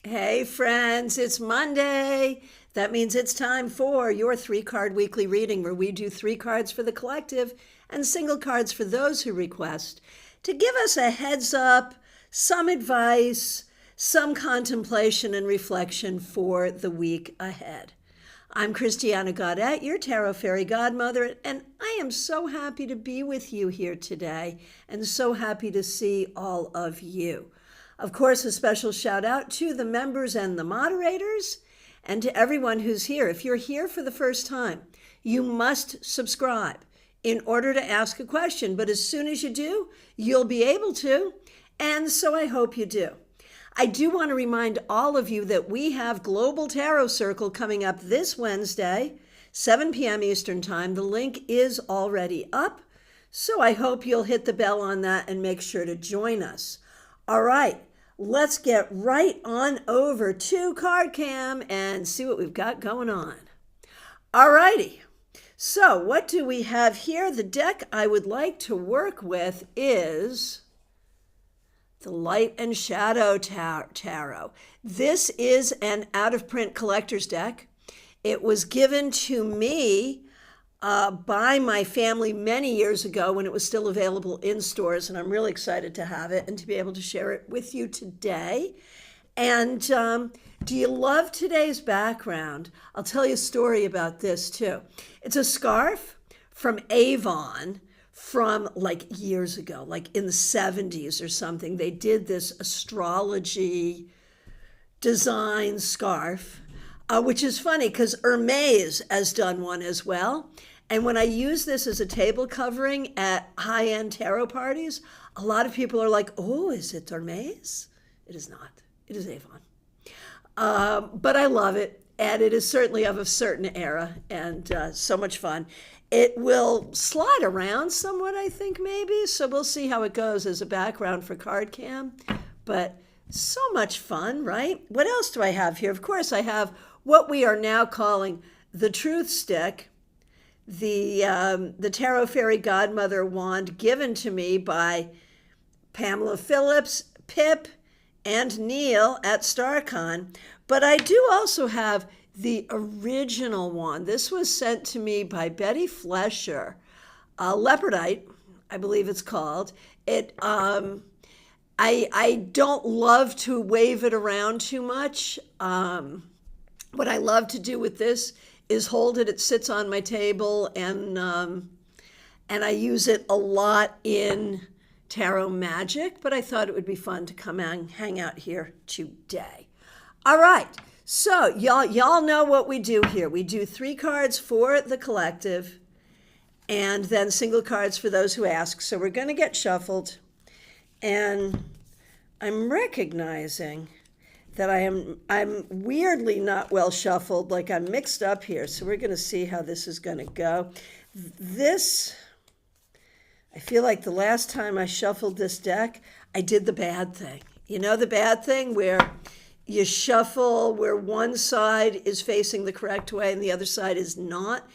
Hey, friends, it's Monday. That means it's time for your three-card weekly reading, where we do three cards for the collective and single cards for those who request, to give us a heads up, some advice, some contemplation and reflection for the week ahead. I'm Christiana Gaudet, your Tarot Fairy Godmother, and I am so happy to be with you here today and so happy to see all of you. Of course, a special shout out to the members and the moderators and to everyone who's here. If you're here for the first time, you must subscribe in order to ask a question. But as soon as you do, you'll be able to. And so I hope you do. I do want to remind all of you that we have Global Tarot Circle coming up this Wednesday, 7 p.m. Eastern Time. The link is already up. So I hope you'll hit the bell on that and make sure to join us. All right, let's get right on over to CardCam and see what we've got going on. All righty, so what do we have here? The deck I would like to work with is the Light and Shadow Tarot. This is an out-of-print collector's deck. It was given to me by my family many years ago when it was still available in stores, and I'm really excited to have it and to be able to share it with you today. And do you love today's background? I'll tell you a story about this too. It's a scarf from Avon from like years ago, like in the 70s or something. They did this astrology design scarf, which is funny because Hermes has done one as well. And when I use this as a table covering at high-end tarot parties, a lot of people are like, oh, is it Hermes? It is not. It is Avon. But I love it. And it is certainly of a certain era and so much fun. It will slide around somewhat, I think, maybe. So we'll see how it goes as a background for CardCam. But so much fun, right? What else do I have here? Of course, I have what we are now calling the Truth Stick, the Tarot Fairy Godmother wand given to me by Pamela Phillips, Pip, and Neil at StarCon. But I do also have the original wand. This was sent to me by Betty Flesher, Leopardite, I believe it's called. I don't love to wave it around too much. What I love to do with this is hold it. It sits on my table, and I use it a lot in tarot magic, but I thought it would be fun to come and hang out here today. All right, so y'all know what we do here. We do three cards for the collective and then single cards for those who ask. So we're going to get shuffled, and I'm recognizing that I'm weirdly not well shuffled, like I'm mixed up here. So we're going to see how this is going to go. I feel like the last time I shuffled this deck, I did the bad thing. You know, the bad thing where you shuffle where one side is facing the correct way and the other side is not.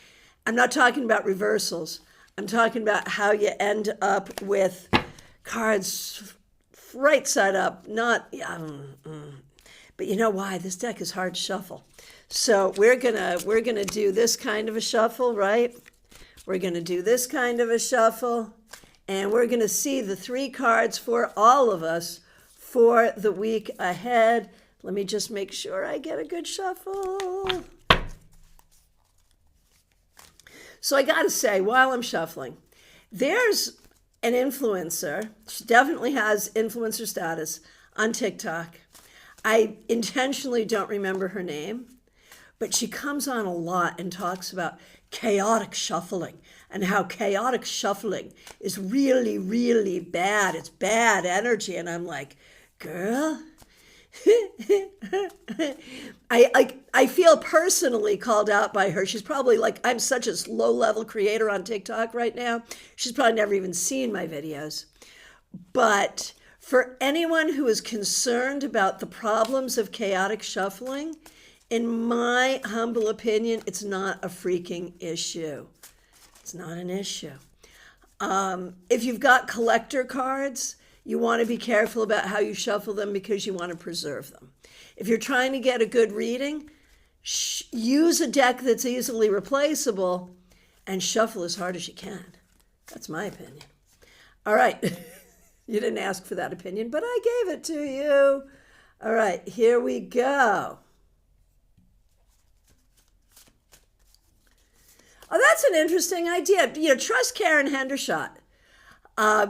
I'm not talking about reversals. I'm talking about how you end up with cards right side up, not... But you know why? This deck is hard to shuffle. So we're gonna do this kind of a shuffle, right? We're gonna do this kind of a shuffle, and we're gonna see the three cards for all of us for the week ahead. Let me just make sure I get a good shuffle. So I gotta say, while I'm shuffling, there's an influencer. She definitely has influencer status on TikTok. I intentionally don't remember her name, but she comes on a lot and talks about chaotic shuffling and how chaotic shuffling is really, really bad. It's bad energy. And I'm like, girl, I feel personally called out by her. She's probably like, I'm such a low-level creator on TikTok right now. She's probably never even seen my videos. But for anyone who is concerned about the problems of chaotic shuffling, in my humble opinion, it's not a freaking issue. It's not an issue. If you've got collector cards, You want to be careful about how you shuffle them because you want to preserve them. If you're trying to get a good reading, use a deck that's easily replaceable and shuffle as hard as you can. That's my opinion. All right. You didn't ask for that opinion, but I gave it to you. All right, here we go. Oh, that's an interesting idea. Trust Karen Hendershot.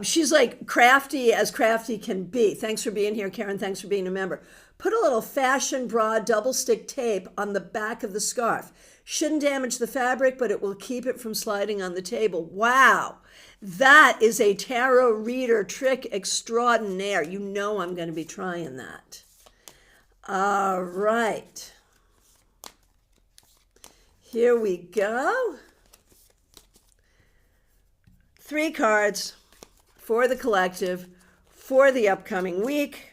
She's like crafty as crafty can be. Thanks for being here, Karen. Thanks for being a member. Put a little fashion bra double stick tape on the back of the scarf. Shouldn't damage the fabric, but it will keep it from sliding on the table. Wow. That is a tarot reader trick extraordinaire. You know I'm going to be trying that. All right. Here we go. 3 cards for the collective for the upcoming week.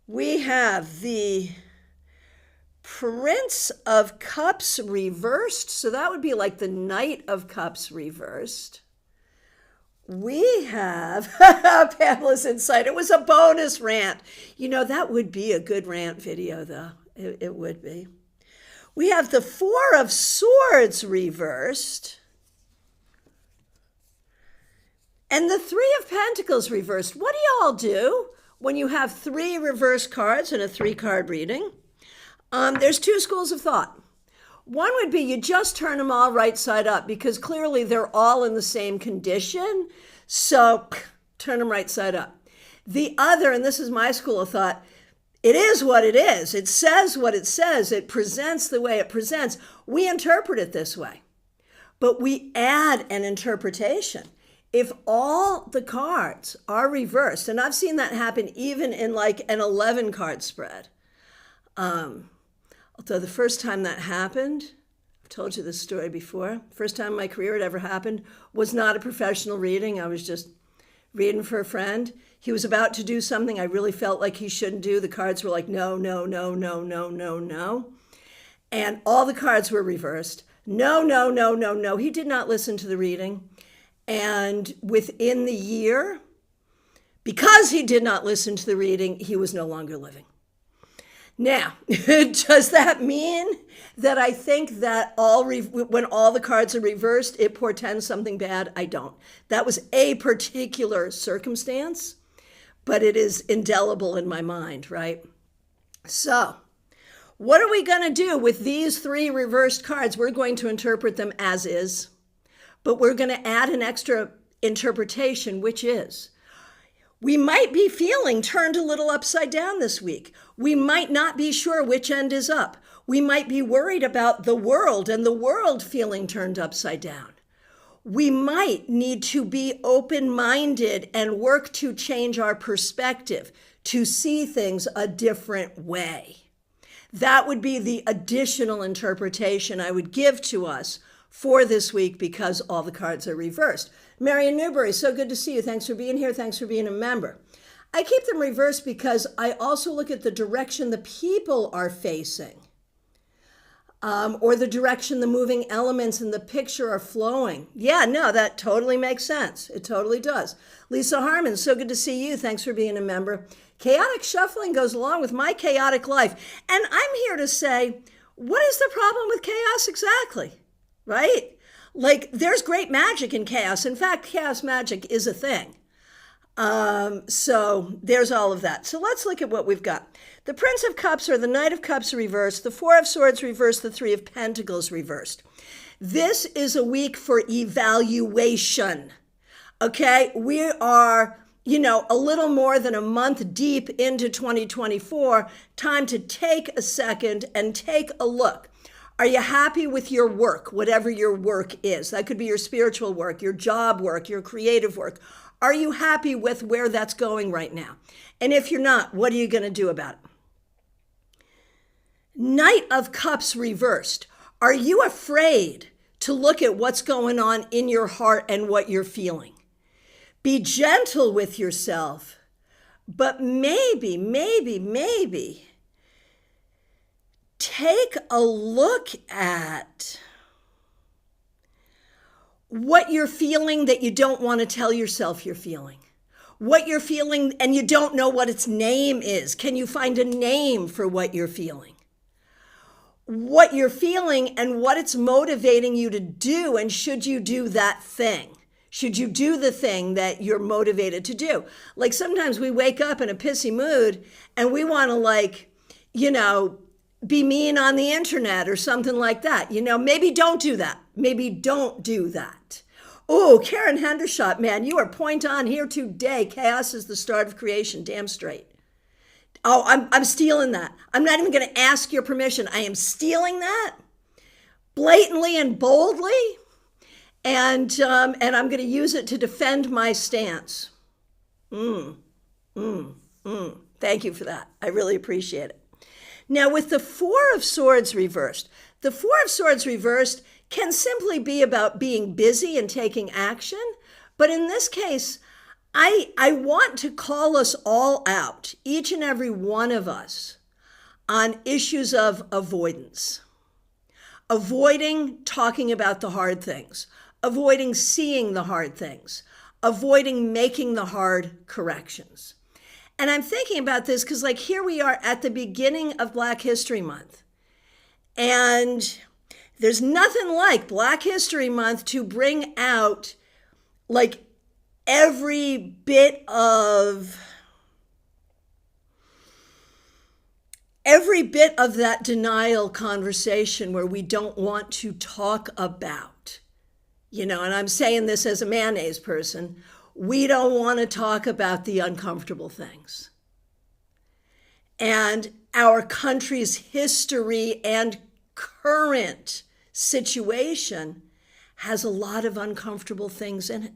We have the Prince of Cups reversed. So that would be like the Knight of Cups reversed. We have Pamela's Insight. It was a bonus rant. That would be a good rant video, though. It would be. We have the Four of Swords reversed. And the Three of Pentacles reversed. What do y'all do when you have 3 reverse cards in a 3-card reading? There's 2 schools of thought. One would be you just turn them all right side up because clearly they're all in the same condition. So turn them right side up. The other, and this is my school of thought, it is what it is. It says what it says. It presents the way it presents. We interpret it this way, but we add an interpretation. If all the cards are reversed, and I've seen that happen even in like an 11-card spread, although the first time that happened, I've told you this story before, first time in my career it ever happened was not a professional reading. I was just reading for a friend. He was about to do something I really felt like he shouldn't do. The cards were like, no, no, no, no, no, no, no. And all the cards were reversed. No, no, no, no, no. He did not listen to the reading. And within the year, because he did not listen to the reading, he was no longer living. Now, does that mean that I think that when all the cards are reversed, it portends something bad? I don't. That was a particular circumstance, but it is indelible in my mind, right? So, what are we going to do with these 3 reversed cards? We're going to interpret them as is, but we're going to add an extra interpretation, which is, we might be feeling turned a little upside down this week. We might not be sure which end is up. We might be worried about the world and the world feeling turned upside down. We might need to be open-minded and work to change our perspective, to see things a different way. That would be the additional interpretation I would give to us for this week because all the cards are reversed. Marion Newberry, so good to see you. Thanks for being here. Thanks for being a member. I keep them reversed because I also look at the direction the people are facing, or the direction the moving elements in the picture are flowing. Yeah, no, that totally makes sense. It totally does. Lisa Harmon, so good to see you. Thanks for being a member. Chaotic shuffling goes along with my chaotic life. And I'm here to say, what is the problem with chaos exactly? Right? Like, there's great magic in chaos. In fact, chaos magic is a thing. So there's all of that. So let's look at what we've got. The Prince of Cups or the Knight of Cups reversed, the Four of Swords reversed, the Three of Pentacles reversed. This is a week for evaluation. Okay? We are, a little more than a month deep into 2024. Time to take a second and take a look. Are you happy with your work, whatever your work is? That could be your spiritual work, your job work, your creative work. Are you happy with where that's going right now? And if you're not, what are you going to do about it? Knight of Cups reversed. Are you afraid to look at what's going on in your heart and what you're feeling? Be gentle with yourself, but maybe, take a look at what you're feeling that you don't want to tell yourself you're feeling. what you're feeling and you don't know what its name is. Can you find a name for what you're feeling? What you're feeling and what it's motivating you to do, and should you do that thing? Should you do the thing that you're motivated to do? Like sometimes we wake up in a pissy mood and we want to be mean on the internet or something like that. Maybe don't do that. Maybe don't do that. Oh, Karen Hendershot, man, you are point on here today. Chaos is the start of creation, damn straight. Oh, I'm stealing that. I'm not even going to ask your permission. I am stealing that blatantly and boldly, and I'm going to use it to defend my stance. Thank you for that. I really appreciate it. Now, with the Four of Swords reversed, the Four of Swords reversed can simply be about being busy and taking action. But in this case, I want to call us all out, each and every one of us, on issues of avoidance. Avoiding talking about the hard things, avoiding seeing the hard things, avoiding making the hard corrections. And I'm thinking about this because here we are at the beginning of Black History Month. And there's nothing like Black History Month to bring out every bit of that denial conversation where we don't want to talk about, and I'm saying this as a mayonnaise person, we don't want to talk about the uncomfortable things. And our country's history and current situation has a lot of uncomfortable things in it.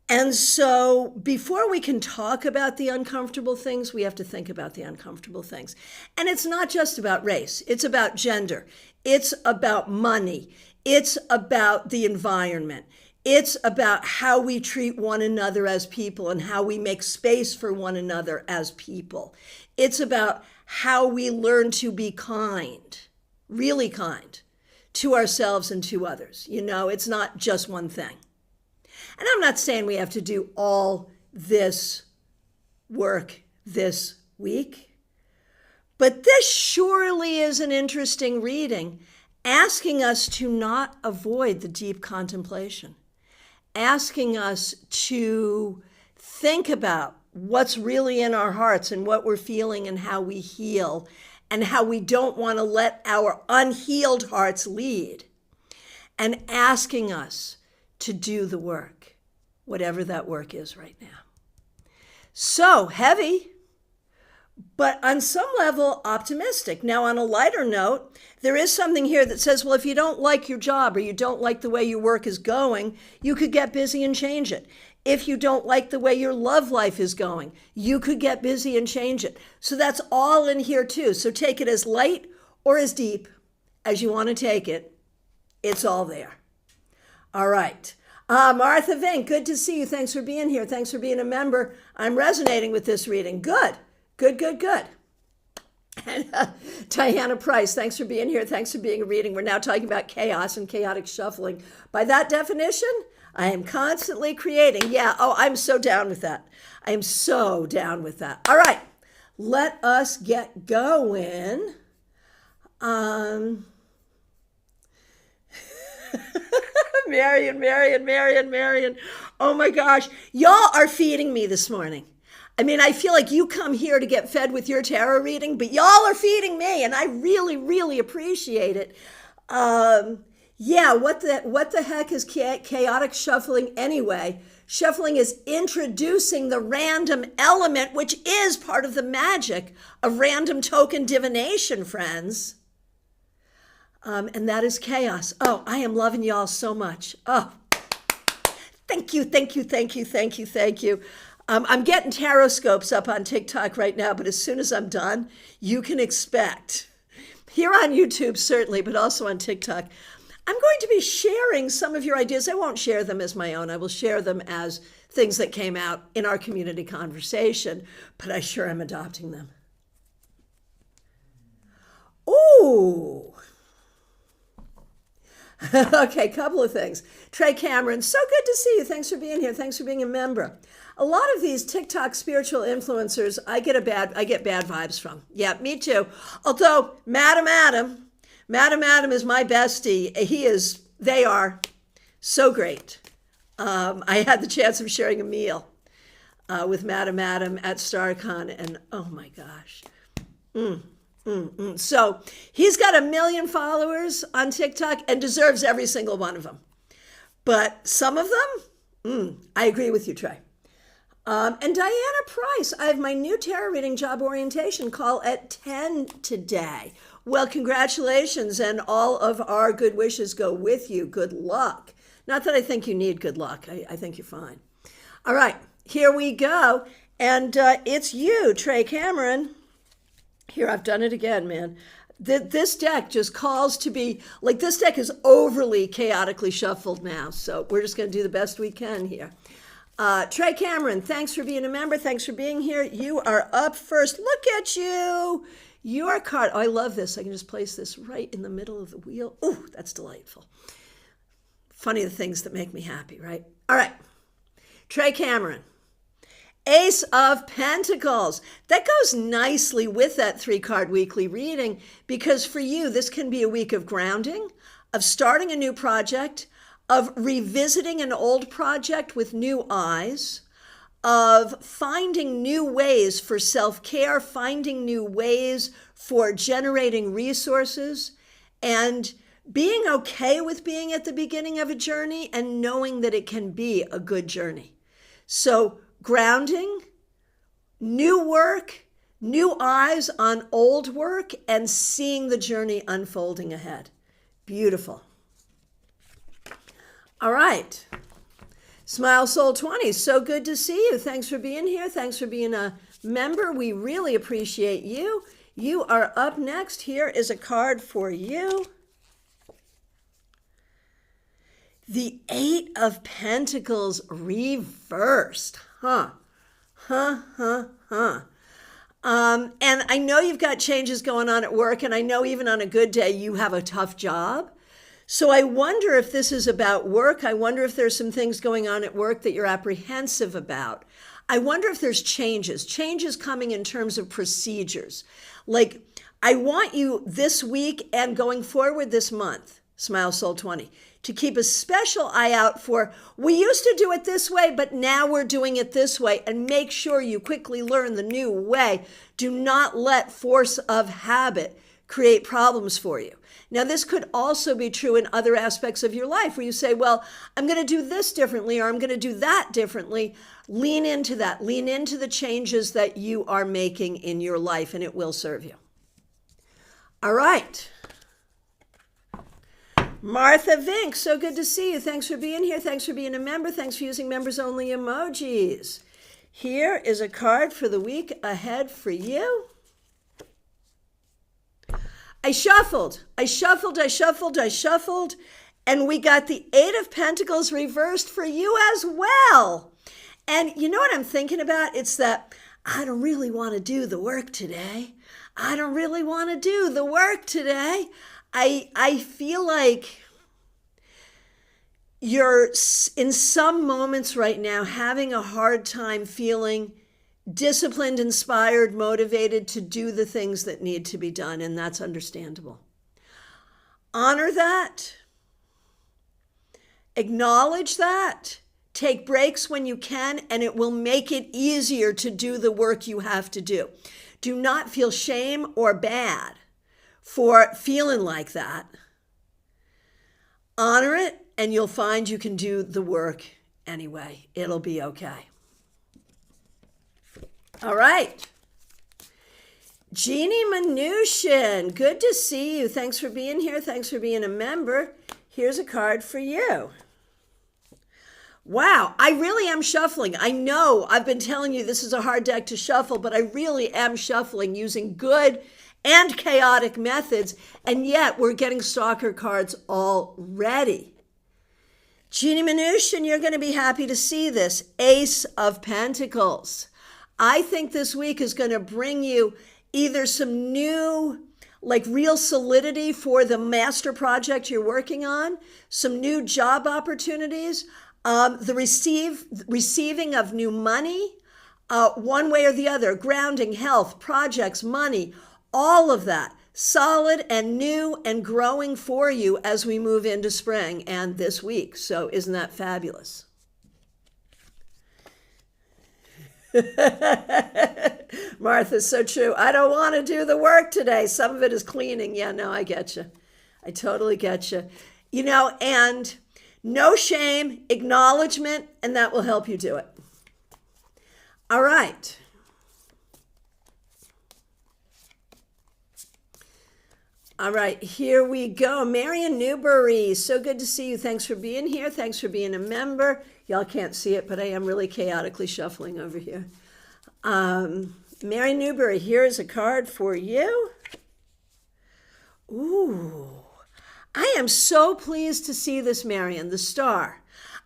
And so before we can talk about the uncomfortable things, we have to think about the uncomfortable things. And it's not just about race. It's about gender. It's about money. It's about the environment. It's about how we treat one another as people and how we make space for one another as people. It's about how we learn to be kind, really kind, to ourselves and to others. It's not just one thing. And I'm not saying we have to do all this work this week, but this surely is an interesting reading, asking us to not avoid the deep contemplation, asking us to think about what's really in our hearts and what we're feeling and how we heal and how we don't want to let our unhealed hearts lead, and asking us to do the work, whatever that work is right now. So heavy, but on some level optimistic. Now, on a lighter note, there is something here that says, well, if you don't like your job or you don't like the way your work is going, you could get busy and change it. If you don't like the way your love life is going, you could get busy and change it. So that's all in here too. So take it as light or as deep as you want to take it. It's all there. All right. Martha Vink, good to see you. Thanks for being here. Thanks for being a member. I'm resonating with this reading. Good. And Diana Price, thanks for being here. Thanks for being a reading. We're now talking about chaos and chaotic shuffling. By that definition, I am constantly creating. Yeah, I'm so down with that. I am so down with that. All right, let us get going. Marion. Oh my gosh, y'all are feeding me this morning. I mean, I feel like you come here to get fed with your tarot reading, but y'all are feeding me, and I really, really appreciate it. Yeah, what the heck is chaotic shuffling anyway? Shuffling is introducing the random element, which is part of the magic of random token divination, friends. And that is chaos. Oh, I am loving y'all so much. Oh, thank you. I'm getting tarot scopes up on TikTok right now, but as soon as I'm done, you can expect, here on YouTube certainly, but also on TikTok, I'm going to be sharing some of your ideas. I won't share them as my own. I will share them as things that came out in our community conversation, but I sure am adopting them. Ooh. Okay, couple of things. Trey Cameron, so good to see you. Thanks for being here. Thanks for being a member. A lot of these TikTok spiritual influencers, I get bad vibes from. Yeah, me too. Although Madam Adam is my bestie. They are so great. I had the chance of sharing a meal with Madam Adam at StarCon, and oh my gosh. So he's got 1 million followers on TikTok and deserves every single one of them. But some of them, I agree with you, Trey. And Diana Price, I have my new tarot reading job orientation call at 10 today. Well, congratulations, and all of our good wishes go with you. Good luck. Not that I think you need good luck. I think you're fine. All right, here we go. And it's you, Trey Cameron. Here, I've done it again, man. This deck just calls to be, like, this deck is overly chaotically shuffled now. So we're just going to do the best we can here. Trey Cameron, thanks for being a member. Thanks for being here. You are up first. Look at you. Your card. Oh, I love this. I can just place this right in the middle of the wheel. Oh, that's delightful. Funny the things that make me happy, right? All right. Trey Cameron. Ace of Pentacles. That goes nicely with that 3-card weekly reading, because for you, this can be a week of grounding, of starting a new project, of revisiting an old project with new eyes, of finding new ways for self-care, finding new ways for generating resources, and being okay with being at the beginning of a journey and knowing that it can be a good journey. So grounding, new work, new eyes on old work, and seeing the journey unfolding ahead. Beautiful. All right. Smile Soul 20, so good to see you. Thanks for being here. Thanks for being a member. We really appreciate you. You are up next. Here is a card for you. The 8 of Pentacles reversed. And I know you've got changes going on at work, and I know even on a good day you have a tough job. So I wonder if this is about work. I wonder if there's some things going on at work that you're apprehensive about. I wonder if there's changes coming in terms of procedures. Like, I want you this week and going forward this month, Smile Soul 20, to keep a special eye out for, we used to do it this way, but now we're doing it this way, and make sure you quickly learn the new way. Do not let force of habit create problems for you. Now, this could also be true in other aspects of your life where you say, well, I'm going to do this differently, or I'm going to do that differently. Lean into that. Lean into the changes that you are making in your life, and it will serve you. All right. Martha Vink, so good to see you. Thanks for being here. Thanks for being a member. Thanks for using members only emojis. Here is a card for the week ahead for you. I shuffled, and we got the 8 of Pentacles reversed for you as well. And you know what I'm thinking about? It's that I don't really want to do the work today. I feel like you're in some moments right now having a hard time feeling disciplined, inspired, motivated to do the things that need to be done, and that's understandable. Honor that. Acknowledge that. Take breaks when you can, and it will make it easier to do the work you have to do. Do not feel shame or bad for feeling like that. Honor it, and you'll find you can do the work anyway. It'll be okay. All right. Jeannie Mnuchin, good to see you. Thanks for being here. Thanks for being a member. Here's a card for you. Wow, I really am shuffling. I know I've been telling you this is a hard deck to shuffle, but I really am shuffling using good and chaotic methods, and yet we're getting stalker cards already. Jeannie Mnuchin, you're going to be happy to see this. Ace of Pentacles. I think this week is going to bring you either some new like real solidity for the master project you're working on, some new job opportunities, the receiving of new money, one way or the other, grounding, health, projects, money, all of that solid and new and growing for you as we move into spring and this week. So isn't that fabulous? Martha, so true. I don't want to do the work today. Some of it is cleaning. Yeah, no, I get you. I totally get you. And no shame, acknowledgement, and that will help you do it. All right. All right, here we go. Marion Newbury, so good to see you. Thanks for being here. Thanks for being a member. Y'all can't see it, but I am really chaotically shuffling over here. Marion Newbury, here is a card for you. Ooh, I am so pleased to see this, Marion, the star.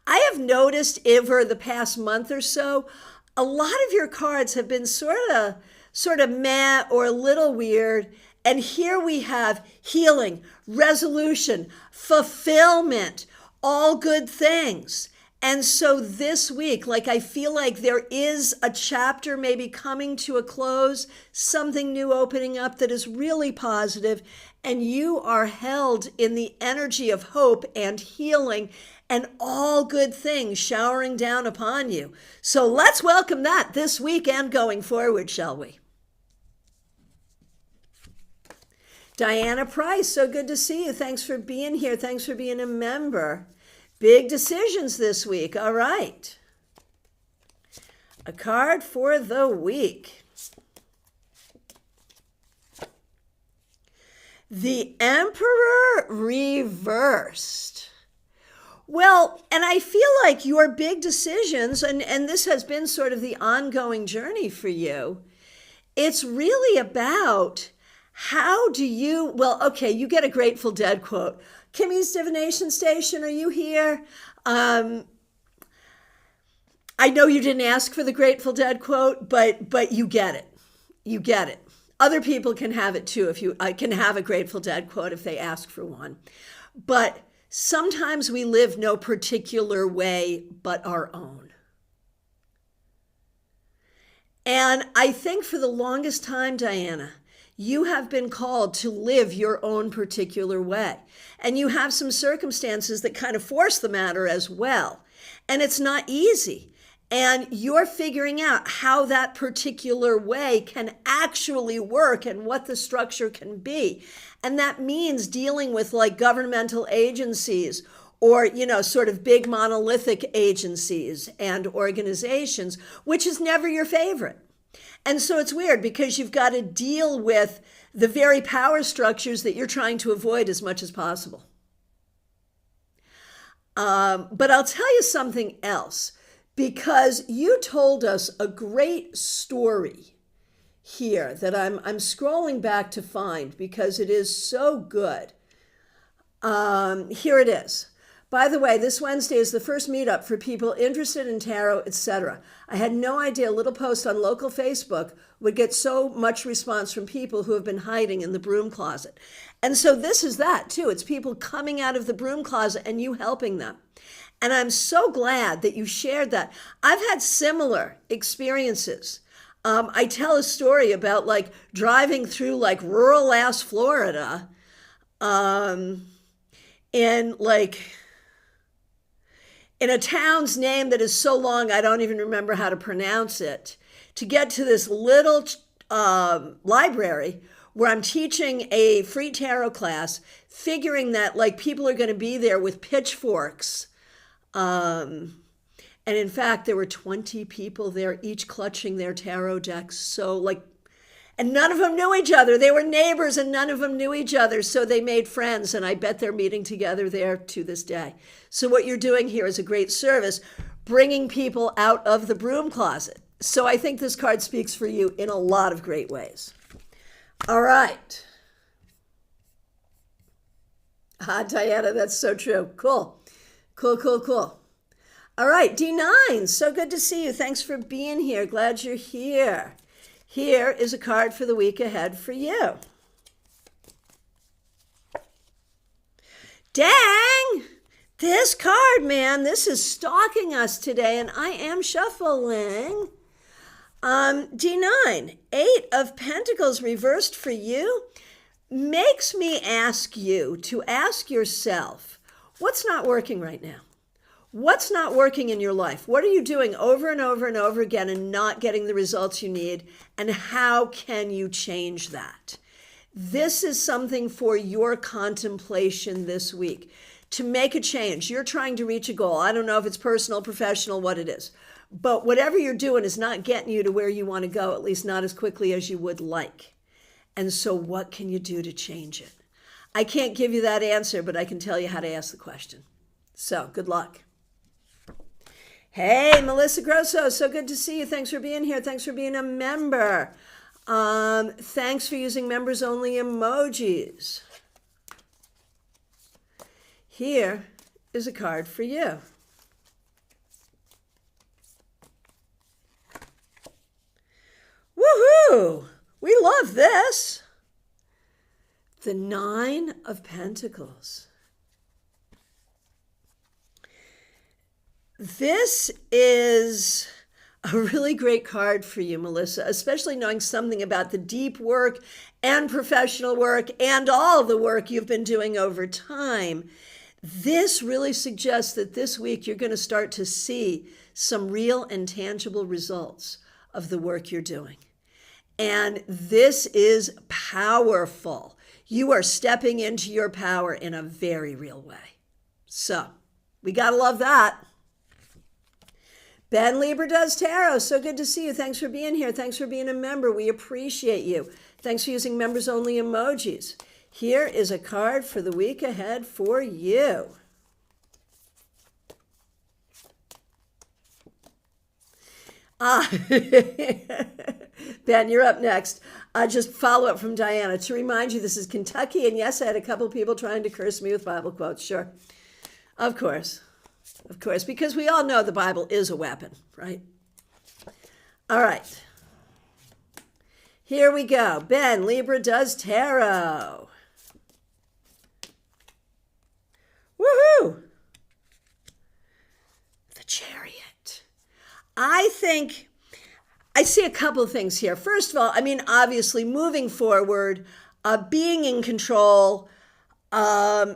I have noticed over the past month or so, a lot of your cards have been sort of meh or a little weird. And here we have healing, resolution, fulfillment, all good things. And so this week, I feel like there is a chapter maybe coming to a close, something new opening up that is really positive, and you are held in the energy of hope and healing and all good things showering down upon you. So let's welcome that this week and going forward, shall we? Diana Price, so good to see you. Thanks for being here. Thanks for being a member. Big decisions this week. All right. A card for the week. The Emperor reversed. Well, and I feel like your big decisions, and this has been sort of the ongoing journey for you, it's really about how do you, you get a Grateful Dead quote. Kimmy's Divination Station, are you here? I know you didn't ask for the Grateful Dead quote, but you get it. You get it. Other people can have it too if you can have a Grateful Dead quote if they ask for one. But sometimes we live no particular way but our own. And I think for the longest time, Diana, you have been called to live your own particular way. And you have some circumstances that kind of force the matter as well. And it's not easy. And you're figuring out how that particular way can actually work and what the structure can be. And that means dealing with governmental agencies or, sort of big monolithic agencies and organizations, which is never your favorite. And so it's weird because you've got to deal with the very power structures that you're trying to avoid as much as possible. But I'll tell you something else, because you told us a great story here that I'm scrolling back to find because it is so good. Here it is. By the way, this Wednesday is the first meetup for people interested in tarot, etc. I had no idea a little post on local Facebook would get so much response from people who have been hiding in the broom closet. And so this is that too. It's people coming out of the broom closet and you helping them. And I'm so glad that you shared that. I've had similar experiences. I tell a story about driving through rural ass Florida in a town's name that is so long I don't even remember how to pronounce it, to get to this little library where I'm teaching a free tarot class, figuring that people are going to be there with pitchforks. And in fact, there were 20 people there, each clutching their tarot decks. So and none of them knew each other. They were neighbors and none of them knew each other. So they made friends. And I bet they're meeting together there to this day. So what you're doing here is a great service, bringing people out of the broom closet. So I think this card speaks for you in a lot of great ways. All right. Diana, that's so true. Cool. Cool. All right, D9, so good to see you. Thanks for being here. Glad you're here. Here is a card for the week ahead for you. Dang! This card, man, this is stalking us today, and I am shuffling. D9, Eight of Pentacles reversed for you, makes me ask you to ask yourself, what's not working right now? What's not working in your life? What are you doing over and over and over again and not getting the results you need? And how can you change that? This is something for your contemplation this week. To make a change, you're trying to reach a goal. I don't know if it's personal, professional, what it is. But whatever you're doing is not getting you to where you want to go, at least not as quickly as you would like. And so what can you do to change it? I can't give you that answer, but I can tell you how to ask the question. So good luck. Hey, Melissa Grosso, so good to see you. Thanks for being here. Thanks for being a member. Thanks for using members only emojis. Here is a card for you. Woohoo! We love this. The Nine of Pentacles. This is a really great card for you, Melissa, especially knowing something about the deep work and professional work and all the work you've been doing over time. This really suggests that this week you're going to start to see some real and tangible results of the work you're doing. And this is powerful. You are stepping into your power in a very real way. So we got to love that. Ben Lieber does tarot. So good to see you. Thanks for being here. Thanks for being a member. We appreciate you. Thanks for using members only emojis. Here is a card for the week ahead for you. Ben, you're up next. Just follow up from Diana. To remind you, this is Kentucky. And yes, I had a couple people trying to curse me with Bible quotes. Sure. Of course. Of course, because we all know the Bible is a weapon, right? All right. Here we go. Ben, Libra does tarot. Woohoo! The Chariot. I see a couple of things here. First of all, obviously moving forward, being in control,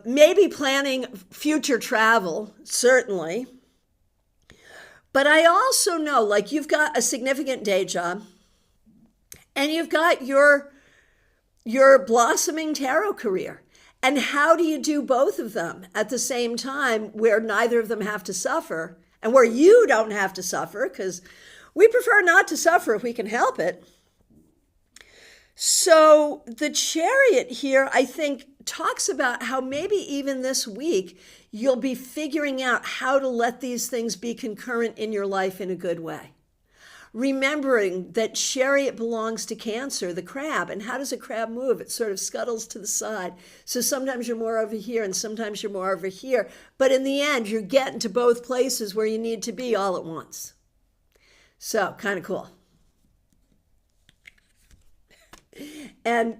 maybe planning future travel, certainly. But I also know, like, you've got a significant day job and you've got your blossoming tarot career. And how do you do both of them at the same time where neither of them have to suffer and where you don't have to suffer? Because we prefer not to suffer if we can help it. So the Chariot here, I think, talks about how maybe even this week you'll be figuring out how to let these things be concurrent in your life in a good way. Remembering that Chariot belongs to Cancer, the crab. And how does a crab move? It sort of scuttles to the side. So sometimes you're more over here and sometimes you're more over here. But in the end, you're getting to both places where you need to be all at once. So kind of cool. And,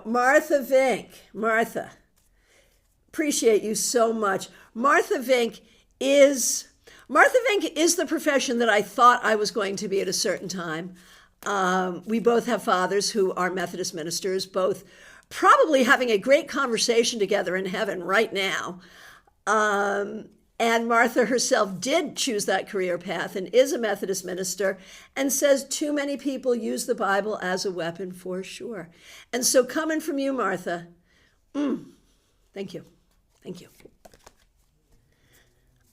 Martha Vink, Martha, appreciate you so much. Martha Vink is the profession that I thought I was going to be at a certain time. We both have fathers who are Methodist ministers, both probably having a great conversation together in heaven right now. And Martha herself did choose that career path and is a Methodist minister and says too many people use the Bible as a weapon for sure. And so coming from you, Martha, thank you. Thank you.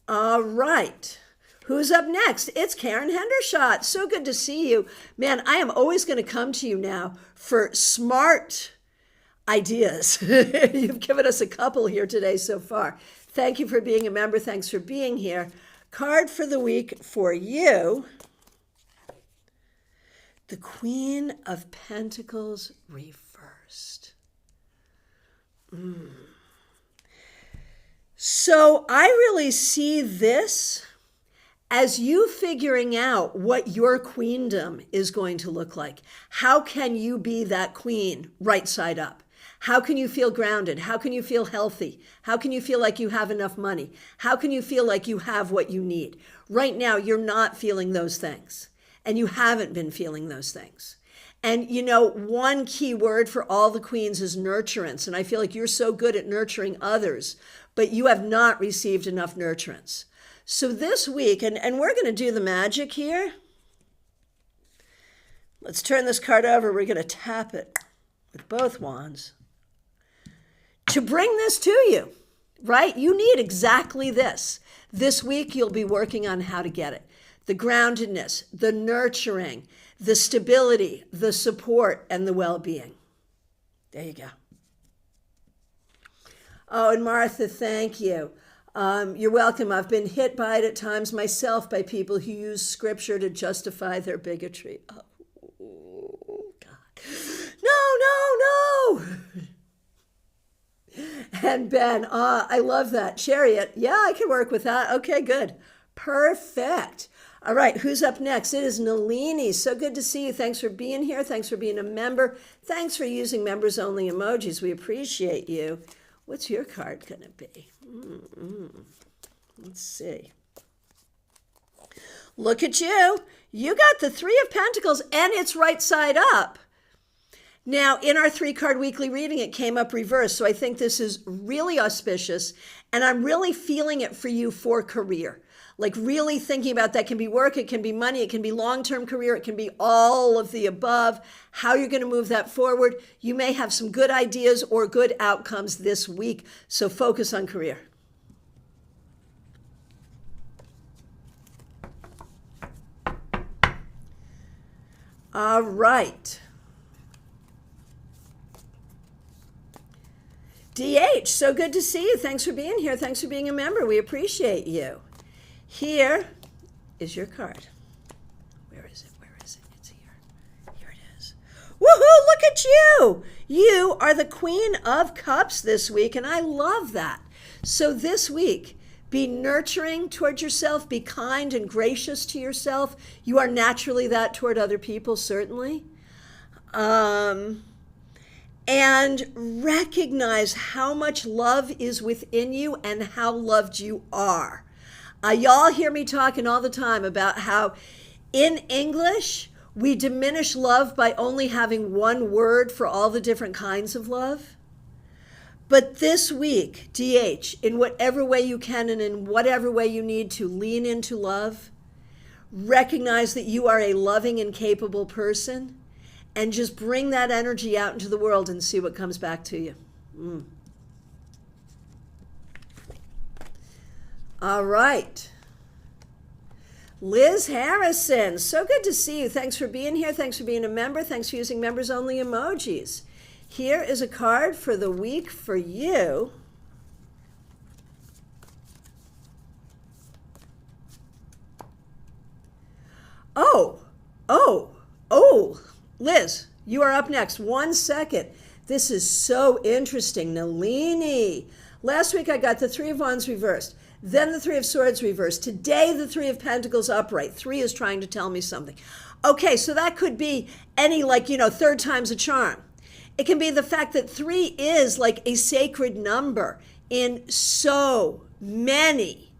All right. Who's up next? It's Karen Hendershot. So good to see you. Man, I am always going to come to you now for smart ideas. You've given us a couple here today so far. Thank you for being a member. Thanks for being here. Card for the week for you. The Queen of Pentacles reversed. So I really see this as you figuring out what your queendom is going to look like. How can you be that queen right side up? How can you feel grounded? How can you feel healthy? How can you feel like you have enough money? How can you feel like you have what you need? Right now, you're not feeling those things, and you haven't been feeling those things. And one key word for all the queens is nurturance. And I feel like you're so good at nurturing others, but you have not received enough nurturance. So this week, and we're going to do the magic here. Let's turn this card over. We're going to tap it with both wands to bring this to you, right? You need exactly this. This week, you'll be working on how to get it. The groundedness, the nurturing, the stability, the support, and the well-being. There you go. Oh, and Martha, thank you. You're welcome. I've been hit by it at times myself by people who use scripture to justify their bigotry. Oh, God. No. And Ben, I love that. Chariot, yeah, I can work with that. Okay, good. Perfect. All right, who's up next? It is Nalini. So good to see you. Thanks for being here. Thanks for being a member. Thanks for using members-only emojis. We appreciate you. What's your card going to be? Let's see. Look at you. You got the Three of Pentacles, and it's right side up. Now, in our 3-card weekly reading, it came up reversed. So I think this is really auspicious, and I'm really feeling it for you for career. Like really thinking about that. Can be work, it can be money, it can be long-term career, it can be all of the above, how you're going to move that forward. You may have some good ideas or good outcomes this week, so focus on career. All right. DH, so good to see you. Thanks for being here. Thanks for being a member. We appreciate you. Here is your card. Where is it? It's here. Here it is. Woohoo! Look at you! You are the Queen of Cups this week, and I love that. So this week, be nurturing towards yourself. Be kind and gracious to yourself. You are naturally that toward other people, certainly. And recognize how much love is within you and how loved you are. Y'all hear me talking all the time about how in English, we diminish love by only having one word for all the different kinds of love. But this week, DH, in whatever way you can and in whatever way you need to lean into love, recognize that you are a loving and capable person, and just bring that energy out into the world and see what comes back to you. All right. Liz Harrison, so good to see you. Thanks for being here. Thanks for being a member. Thanks for using members-only emojis. Here is a card for the week for you. Oh, Liz, you are up next. 1 second. This is so interesting. Nalini. Last week I got the Three of Wands reversed. Then the Three of Swords reversed. Today the Three of Pentacles upright. 3 is trying to tell me something. Okay, so that could be any third time's a charm. It can be the fact that 3 is like a sacred number in so many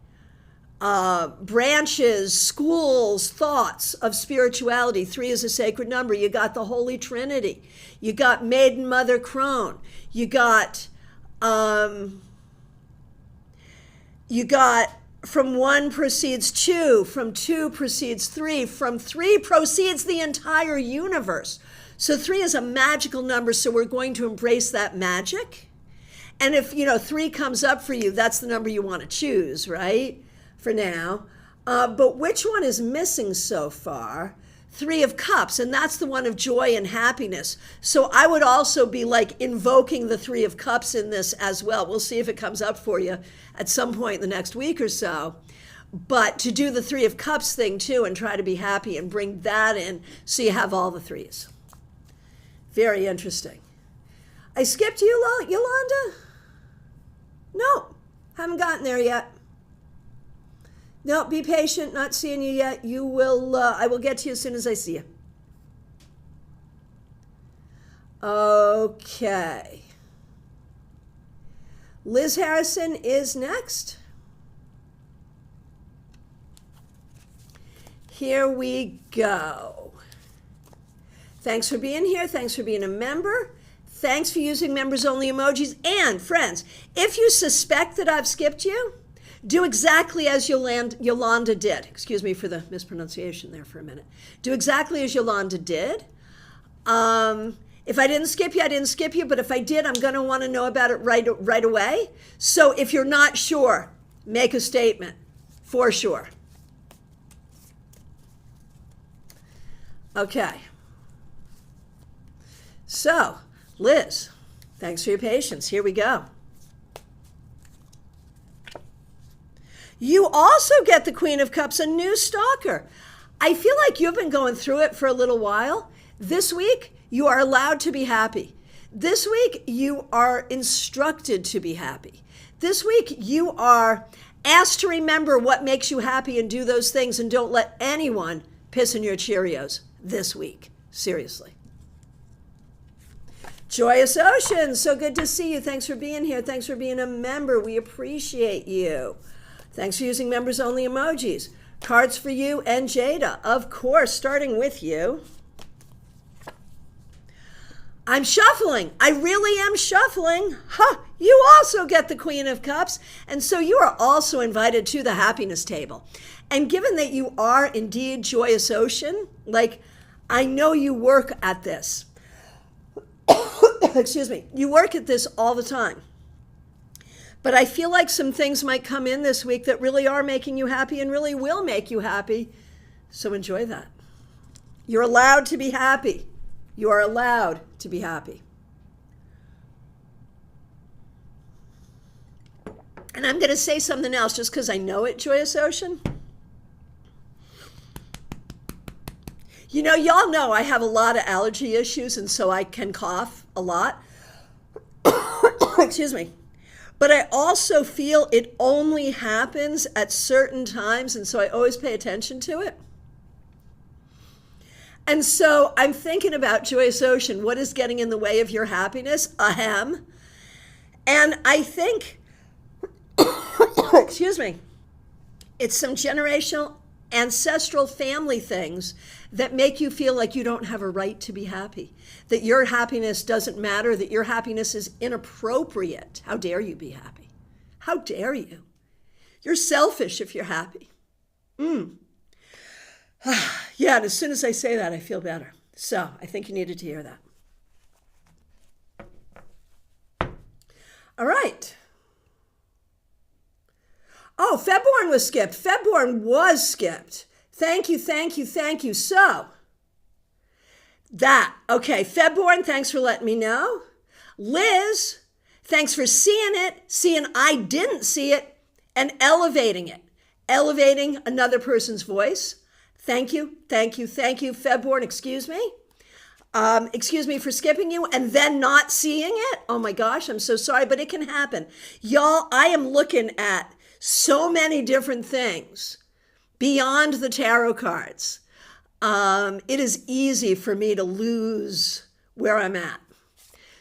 branches, schools, thoughts of spirituality. 3 is a sacred number. You got the Holy Trinity. You got Maiden Mother Crone. You got from 1 proceeds 2, from 2 proceeds 3, from 3 proceeds the entire universe. So 3 is a magical number, so we're going to embrace that magic. And if 3 comes up for you, that's the number you want to choose, right? For now. But which one is missing so far? 3 of Cups, and that's the one of joy and happiness. So I would also be invoking the 3 of Cups in this as well. We'll see if it comes up for you at some point in the next week or so. But to do the 3 of Cups thing too and try to be happy and bring that in so you have all the 3s. Very interesting. I skipped you, Yolanda? No, haven't gotten there yet. No, be patient, not seeing you yet. You will, I will get to you as soon as I see you. Okay. Liz Harrison is next. Here we go. Thanks for being here. Thanks for being a member. Thanks for using members only emojis. And friends, if you suspect that I've skipped you, do exactly as Yolanda did. Excuse me for the mispronunciation there for a minute. Do exactly as Yolanda did. If I didn't skip you, I didn't skip you. But if I did, I'm going to want to know about it right away. So if you're not sure, make a statement for sure. Okay. So, Liz, thanks for your patience. Here we go. You also get the Queen of Cups, a new stalker. I feel like you've been going through it for a little while. This week, you are allowed to be happy. This week, you are instructed to be happy. This week, you are asked to remember what makes you happy and do those things, and don't let anyone piss in your Cheerios this week. Seriously. Joyous Ocean, so good to see you. Thanks for being here. Thanks for being a member. We appreciate you. Thanks for using members only emojis. Cards for you and Jada, of course, starting with you. I'm shuffling. I really am shuffling. You also get the Queen of Cups. And so you are also invited to the happiness table. And given that you are indeed Joyous Ocean, I know you work at this. Excuse me. You work at this all the time. But I feel like some things might come in this week that really are making you happy and really will make you happy. So enjoy that. You're allowed to be happy. You are allowed to be happy. And I'm going to say something else just because I know it, Joyous Ocean. You know, y'all know I have a lot of allergy issues, and so I can cough a lot. Excuse me. But I also feel it only happens at certain times, and so I always pay attention to it. And so I'm thinking about Joyous Ocean. What is getting in the way of your happiness? Ahem. And I think, excuse me, it's some generational, ancestral family things that make you feel like you don't have a right to be happy, that your happiness doesn't matter, that your happiness is inappropriate. How dare you be happy? How dare you? You're selfish if you're happy. Yeah, and as soon as I say that, I feel better. So I think you needed to hear that. All right. Oh, Febborn was skipped. Febborn was skipped. Thank you, thank you, thank you. So, okay, Febborn, thanks for letting me know. Liz, thanks for seeing it, seeing I didn't see it, and elevating it. Elevating another person's voice. Thank you, thank you, thank you. Febborn, excuse me. Excuse me for skipping you and then not seeing it. Oh my gosh, I'm so sorry, but it can happen. Y'all, I am looking at so many different things beyond the tarot cards. It is easy for me to lose where I'm at.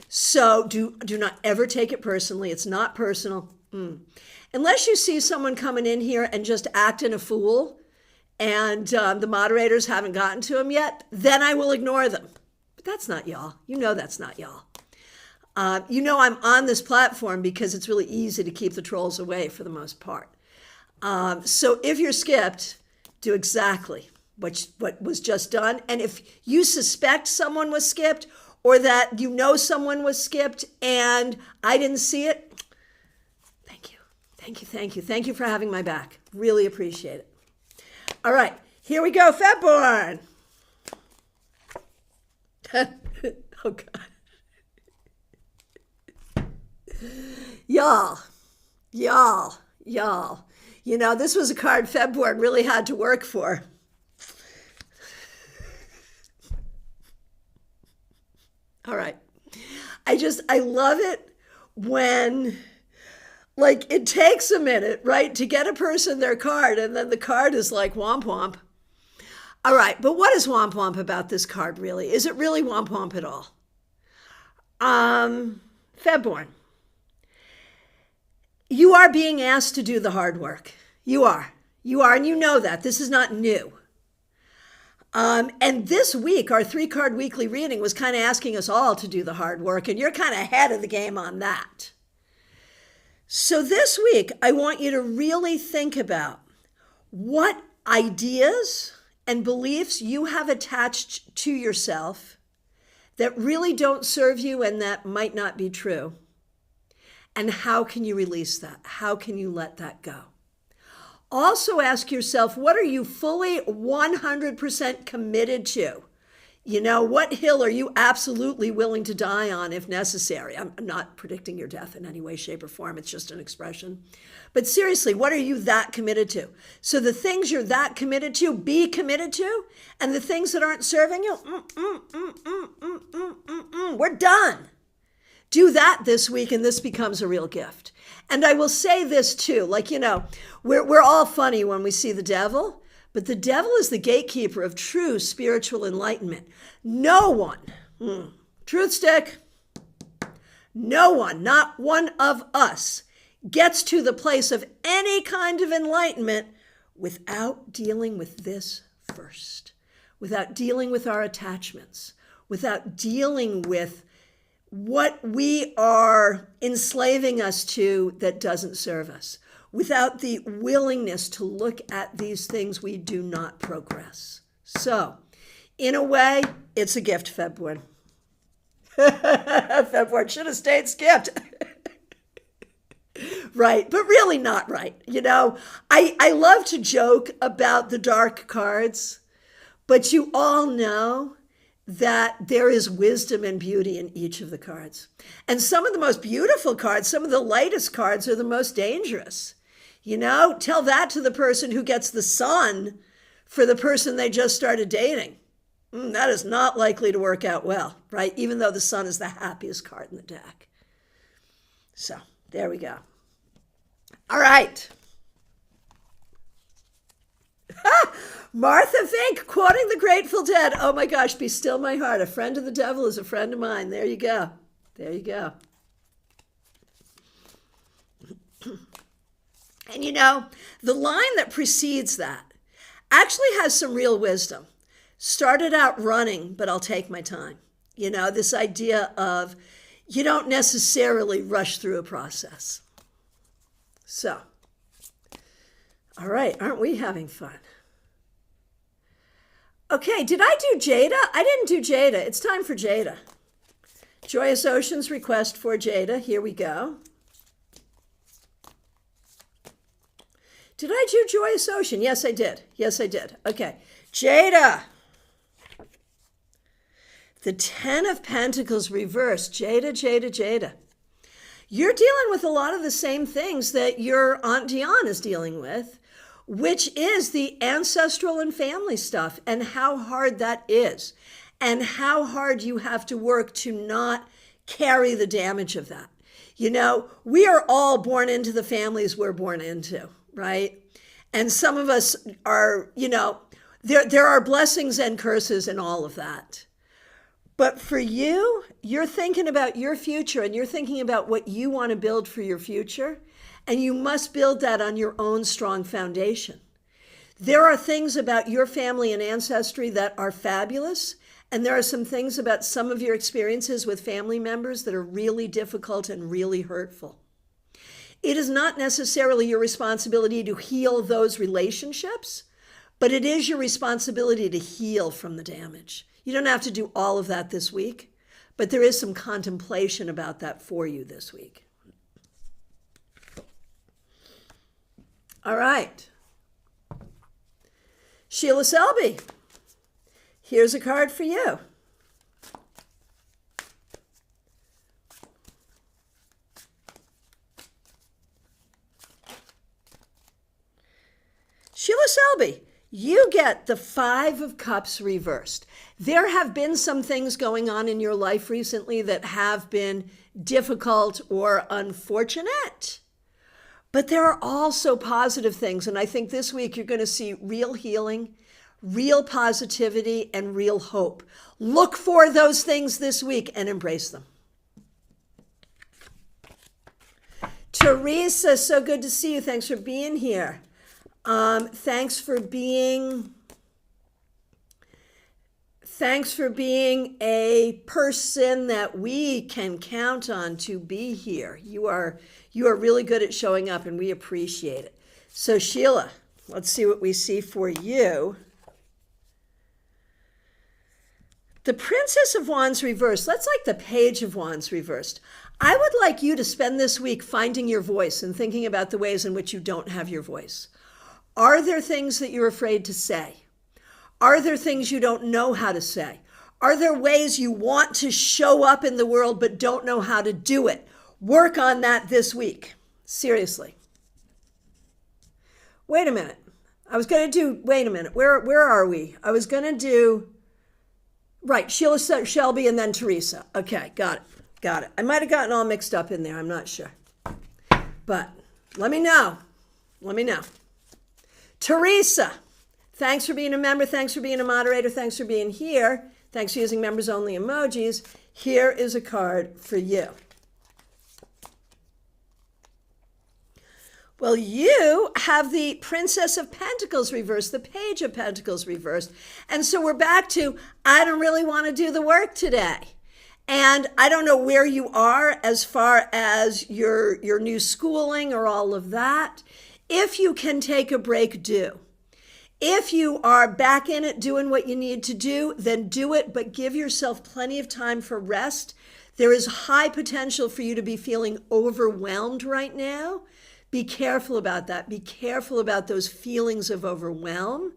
So do not ever take it personally. It's not personal. Unless you see someone coming in here and just acting a fool and the moderators haven't gotten to them yet, then I will ignore them. But that's not y'all. You know that's not y'all. You know I'm on this platform because it's really easy to keep the trolls away for the most part. So if you're skipped, do exactly what was just done. And if you suspect someone was skipped or that you know someone was skipped and I didn't see it, thank you. Thank you, thank you. Thank you for having my back. Really appreciate it. All right, here we go, Febborn. Oh, God. Y'all. You know, this was a card Febborn really had to work for. All right. I love it when, it takes a minute, right, to get a person their card, and then the card is like womp womp. All right, but what is womp womp about this card, really? Is it really womp womp at all? Febborn. You are being asked to do the hard work. You are, and you know that. This is not new. And this week, our 3-card weekly reading was kind of asking us all to do the hard work, and you're kind of ahead of the game on that. So this week, I want you to really think about what ideas and beliefs you have attached to yourself that really don't serve you and that might not be true. And how can you release that? How can you let that go? Also ask yourself, what are you fully 100% committed to? You know, what hill are you absolutely willing to die on if necessary? I'm not predicting your death in any way, shape, or form. It's just an expression. But seriously, what are you that committed to? So the things you're that committed to, be committed to. And the things that aren't serving you, we're done. Do that this week, and this becomes a real gift. And I will say this too, like, you know, we're all funny when we see the devil, but the devil is the gatekeeper of true spiritual enlightenment. No one, truth stick, no one, not one of us, gets to the place of any kind of enlightenment without dealing with this first, without dealing with our attachments, without dealing with what we are enslaving us to that doesn't serve us, without the willingness to look at these things we do not progress. So, in a way, it's a gift, February. February should have stayed skipped. Right, but really not right. You know, I love to joke about the dark cards, but you all know that there is wisdom and beauty in each of the cards. And some of the most beautiful cards, some of the lightest cards are the most dangerous. You know, tell that to the person who gets the sun for the person they just started dating. That is not likely to work out well, right? Even though the sun is the happiest card in the deck. So, there we go. All right. Martha Fink, quoting the Grateful Dead. Oh my gosh, be still my heart. A friend of the devil is a friend of mine. There you go. There you go. And you know, the line that precedes that actually has some real wisdom. Started out running, but I'll take my time. You know, this idea of you don't necessarily rush through a process. So, all right, aren't we having fun? Okay, did I do Jada? I didn't do Jada. It's time for Jada. Joyous Ocean's request for Jada. Here we go. Did I do Joyous Ocean? Yes, I did. Yes, I did. Okay, Jada. The 10 of Pentacles reversed. Jada, Jada, Jada. You're dealing with a lot of the same things that your Aunt Dion is dealing with, which is the ancestral and family stuff and how hard that is and how hard you have to work to not carry the damage of that. You know, we are all born into the families we're born into, right? And some of us are, you know, there are blessings and curses in all of that. But for you, you're thinking about your future and you're thinking about what you want to build for your future. And you must build that on your own strong foundation. There are things about your family and ancestry that are fabulous. And there are some things about some of your experiences with family members that are really difficult and really hurtful. It is not necessarily your responsibility to heal those relationships, but it is your responsibility to heal from the damage. You don't have to do all of that this week, but there is some contemplation about that for you this week. All right. Sheila Selby, here's a card for you. Sheila Selby, you get the 5 of Cups reversed. There have been some things going on in your life recently that have been difficult or unfortunate. But there are also positive things. And I think this week you're going to see real healing, real positivity, and real hope. Look for those things this week and embrace them. Teresa, so good to see you. Thanks for being here. Thanks for being a person that we can count on to be here. You are really good at showing up, and we appreciate it. So Sheila, let's see what we see for you. The Princess of Wands reversed. That's like the Page of Wands reversed. I would like you to spend this week finding your voice and thinking about the ways in which you don't have your voice. Are there things that you're afraid to say? Are there things you don't know how to say? Are there ways you want to show up in the world but don't know how to do it? Work on that this week. Seriously. Wait a minute. Wait a minute. Where are we? I was going to do, right, Sheila, Shelby, and then Teresa. Okay, got it. I might have gotten all mixed up in there. I'm not sure. But let me know. Teresa, thanks for being a member. Thanks for being a moderator. Thanks for being here. Thanks for using members only emojis. Here is a card for you. Well, you have the Princess of Pentacles reversed, the Page of Pentacles reversed. And so we're back to, I don't really want to do the work today. And I don't know where you are as far as your new schooling or all of that. If you can take a break, do. If you are back in it doing what you need to do, then do it, but give yourself plenty of time for rest. There is high potential for you to be feeling overwhelmed right now. Be careful about that. Be careful about those feelings of overwhelm.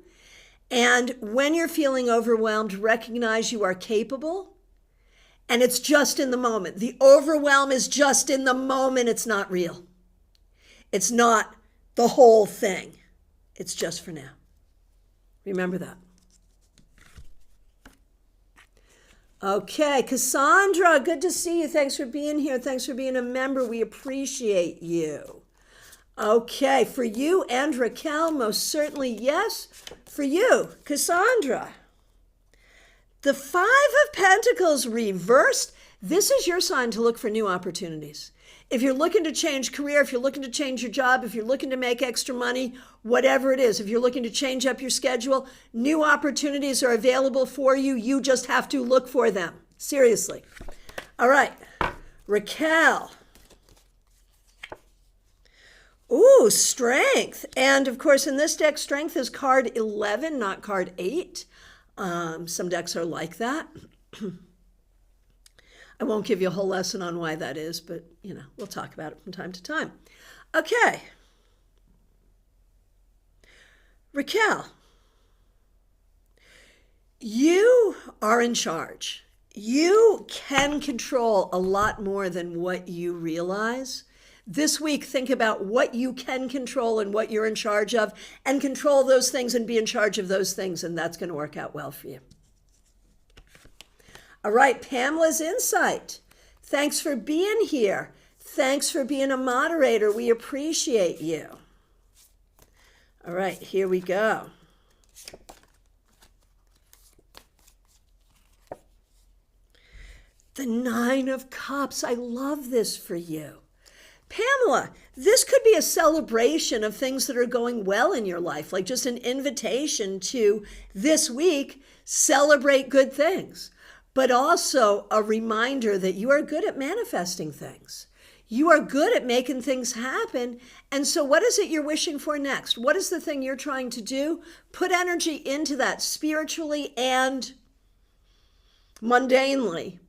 And when you're feeling overwhelmed, recognize you are capable. And it's just in the moment. The overwhelm is just in the moment. It's not real. It's not the whole thing. It's just for now. Remember that. Okay, Cassandra, good to see you. Thanks for being here. Thanks for being a member. We appreciate you. Okay, for you and Raquel, most certainly yes. For you, Cassandra. The Five of Pentacles reversed. This is your sign to look for new opportunities. If you're looking to change career, if you're looking to change your job, if you're looking to make extra money, whatever it is, if you're looking to change up your schedule, new opportunities are available for you. You just have to look for them. Seriously. All right. Raquel. Ooh, Strength. And of course, in this deck, Strength is card 11, not card 8. Some decks are like that. I won't give you a whole lesson on why that is, but, we'll talk about it from time to time. Okay. Raquel, you are in charge. You can control a lot more than what you realize. This week, think about what you can control and what you're in charge of, and control those things and be in charge of those things, and that's going to work out well for you. All right, Pamela's Insight. Thanks for being here. Thanks for being a moderator. We appreciate you. All right, here we go. The Nine of Cups. I love this for you. Pamela, this could be a celebration of things that are going well in your life, like just an invitation to this week, celebrate good things, but also a reminder that you are good at manifesting things. You are good at making things happen. And so what is it you're wishing for next? What is the thing you're trying to do? Put energy into that spiritually and mundanely.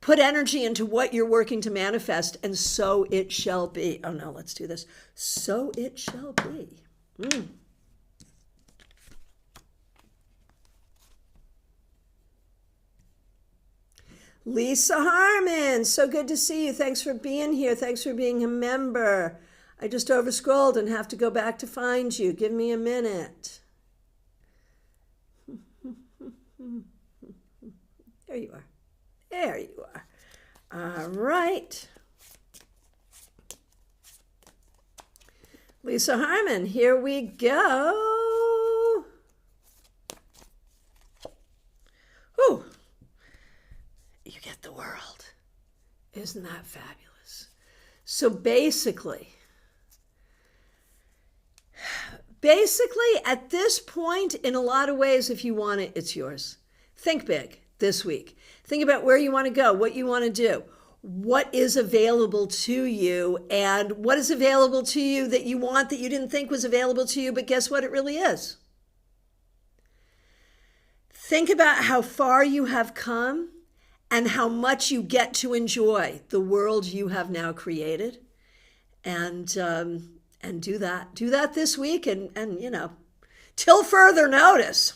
Put energy into what you're working to manifest, and so it shall be. Oh no, let's do this. So it shall be. Lisa Harmon, so good to see you. Thanks for being here. Thanks for being a member. I just overscrolled and have to go back to find you. Give me a minute. There you are. There you are. All right. Lisa Harmon, here we go. Whew. You get the world. Isn't that fabulous? So basically, Basically, at this point, in a lot of ways, if you want it, it's yours. Think big this week. Think about where you want to go, what you want to do, what is available to you, and what is available to you that you want that you didn't think was available to you, but guess what? It really is. Think about how far you have come and how much you get to enjoy the world you have now created. And do that. Do that this week and till further notice.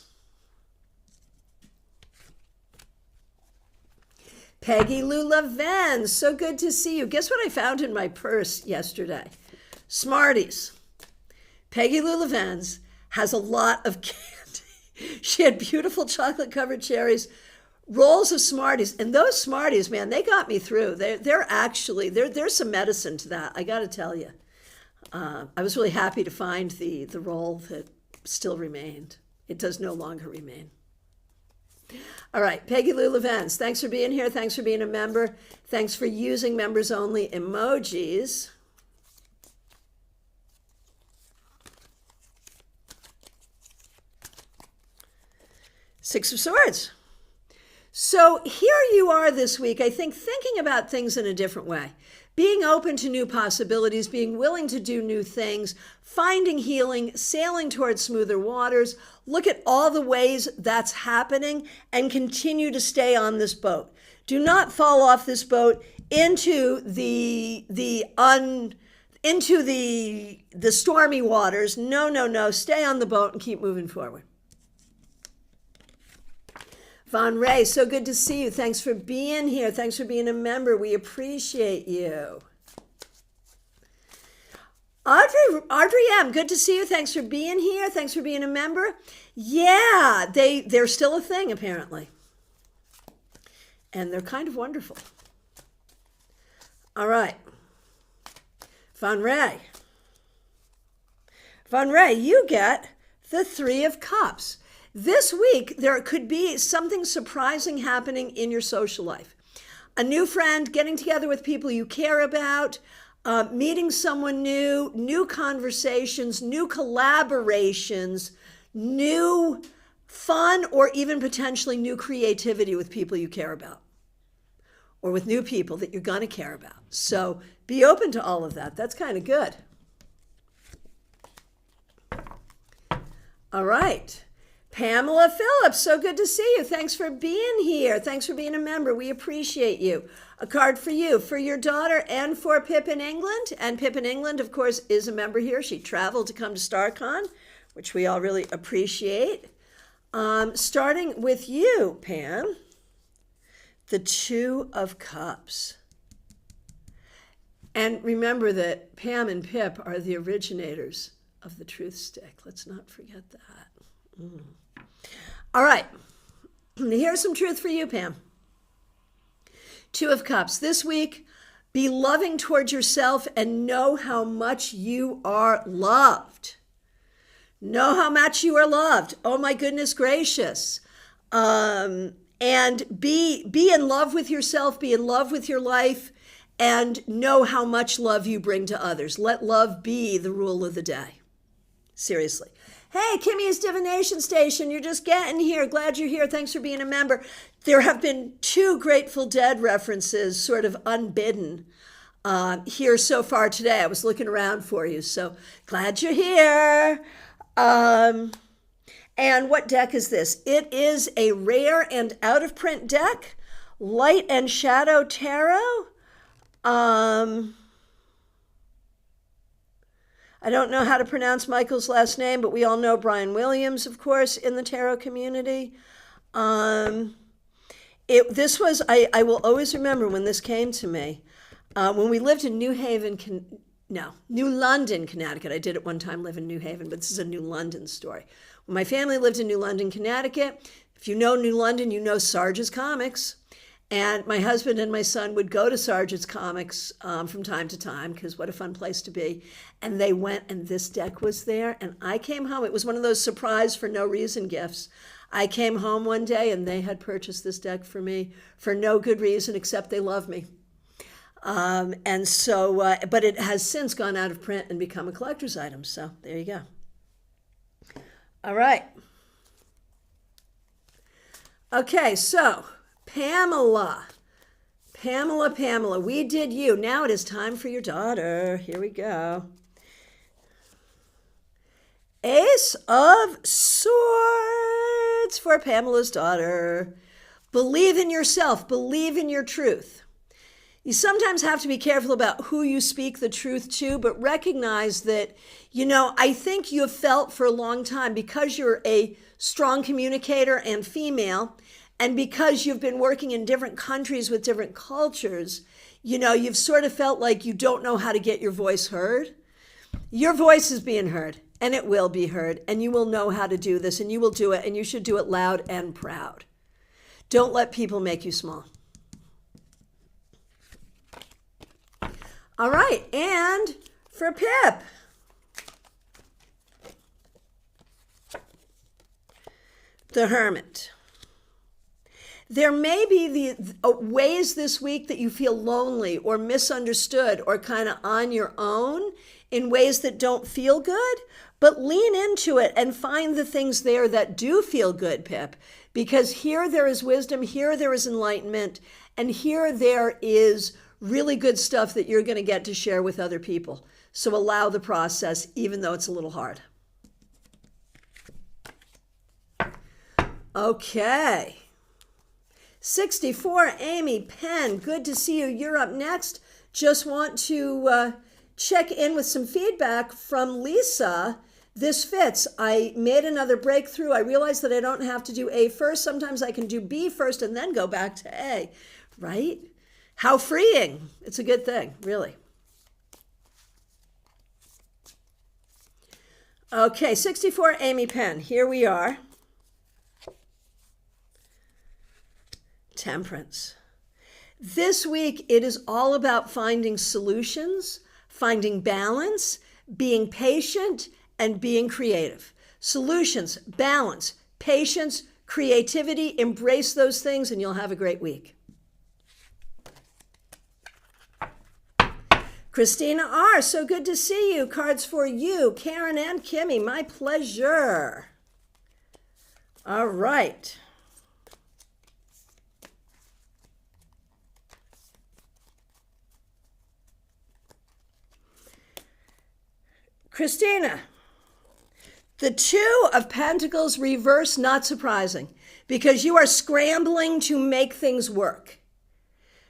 Peggy Lou Levan, so good to see you. Guess what I found in my purse yesterday? Smarties. Peggy Lou Levan's has a lot of candy. She had beautiful chocolate-covered cherries, rolls of Smarties, and those Smarties, man, they got me through. There's some medicine to that, I got to tell you. I was really happy to find the roll that still remained. It does no longer remain. All right, Peggy Lou Levan, thanks for being here. Thanks for being a member. Thanks for using members-only emojis. Six of Swords. So here you are this week, I think, thinking about things in a different way. Being open to new possibilities, being willing to do new things, finding healing, sailing towards smoother waters. Look at all the ways that's happening and continue to stay on this boat. Do not fall off this boat into the stormy waters. No. Stay on the boat and keep moving forward. Von Ray, so good to see you. Thanks for being here. Thanks for being a member. We appreciate you. Audrey M., good to see you. Thanks for being here. Thanks for being a member. Yeah, they're still a thing, apparently. And they're kind of wonderful. All right. Von Ray. Von Ray, you get the Three of Cups. This week, there could be something surprising happening in your social life. A new friend, getting together with people you care about, meeting someone new, new conversations, new collaborations, new fun, or even potentially new creativity with people you care about, or with new people that you're going to care about. So be open to all of that. That's kind of good. All right. Pamela Phillips, so good to see you. Thanks for being here. Thanks for being a member. We appreciate you. A card for you, for your daughter, and for Pip in England. And Pip in England, of course, is a member here. She traveled to come to StarCon, which we all really appreciate. Starting with you, Pam, the Two of Cups. And remember that Pam and Pip are the originators of the truth stick. Let's not forget that. All right, here's some truth for you, Pam. Two of Cups. This week, be loving towards yourself and know how much you are loved. Know how much you are loved. Oh my goodness gracious. And be in love with yourself, be in love with your life, and know how much love you bring to others. Let love be the rule of the day. Seriously. Hey, Kimmy's Divination Station, you're just getting here. Glad you're here. Thanks for being a member. There have been 2 Grateful Dead references, sort of unbidden, here so far today. I was looking around for you, so glad you're here. And what deck is this? It is a rare and out-of-print deck, Light and Shadow Tarot. I don't know how to pronounce Michael's last name, but we all know Brian Williams, of course, in the tarot community. I will always remember when this came to me. When we lived in New London, Connecticut. I did at one time live in New Haven, but this is a New London story. When my family lived in New London, Connecticut, if you know New London, you know Sarge's Comics. And my husband and my son would go to Sarge's Comics from time to time, because what a fun place to be. And they went, and this deck was there. And I came home. It was one of those surprise for no reason gifts. I came home one day, and they had purchased this deck for me for no good reason except they love me. But it has since gone out of print and become a collector's item. So there you go. All right. Okay, so Pamela, we did you. Now it is time for your daughter. Here we go. Ace of Swords for Pamela's daughter. Believe in yourself. Believe in your truth. You sometimes have to be careful about who you speak the truth to, but recognize that, I think you have felt for a long time, because you're a strong communicator and female, and because you've been working in different countries with different cultures, you've sort of felt like you don't know how to get your voice heard. Your voice is being heard, and it will be heard, and you will know how to do this, and you will do it, and you should do it loud and proud. Don't let people make you small. All right, and for Pip, the Hermit. There may be the ways this week that you feel lonely or misunderstood or kind of on your own in ways that don't feel good, but lean into it and find the things there that do feel good, Pip, because here there is wisdom, here there is enlightenment, and here there is really good stuff that you're going to get to share with other people. So allow the process, even though it's a little hard. Okay. 64, Amy Penn, good to see you. You're up next. Just want to check in with some feedback from Lisa. This fits. I made another breakthrough. I realized that I don't have to do A first. Sometimes I can do B first and then go back to A, right? How freeing. It's a good thing, really. Okay, 64, Amy Penn. Here we are. Temperance. This week, it is all about finding solutions, finding balance, being patient, and being creative. Solutions, balance, patience, creativity, embrace those things, and you'll have a great week. Christina R., so good to see you. Cards for you, Karen and Kimmy. My pleasure. All right. Christina, the Two of Pentacles reverse, not surprising, because you are scrambling to make things work.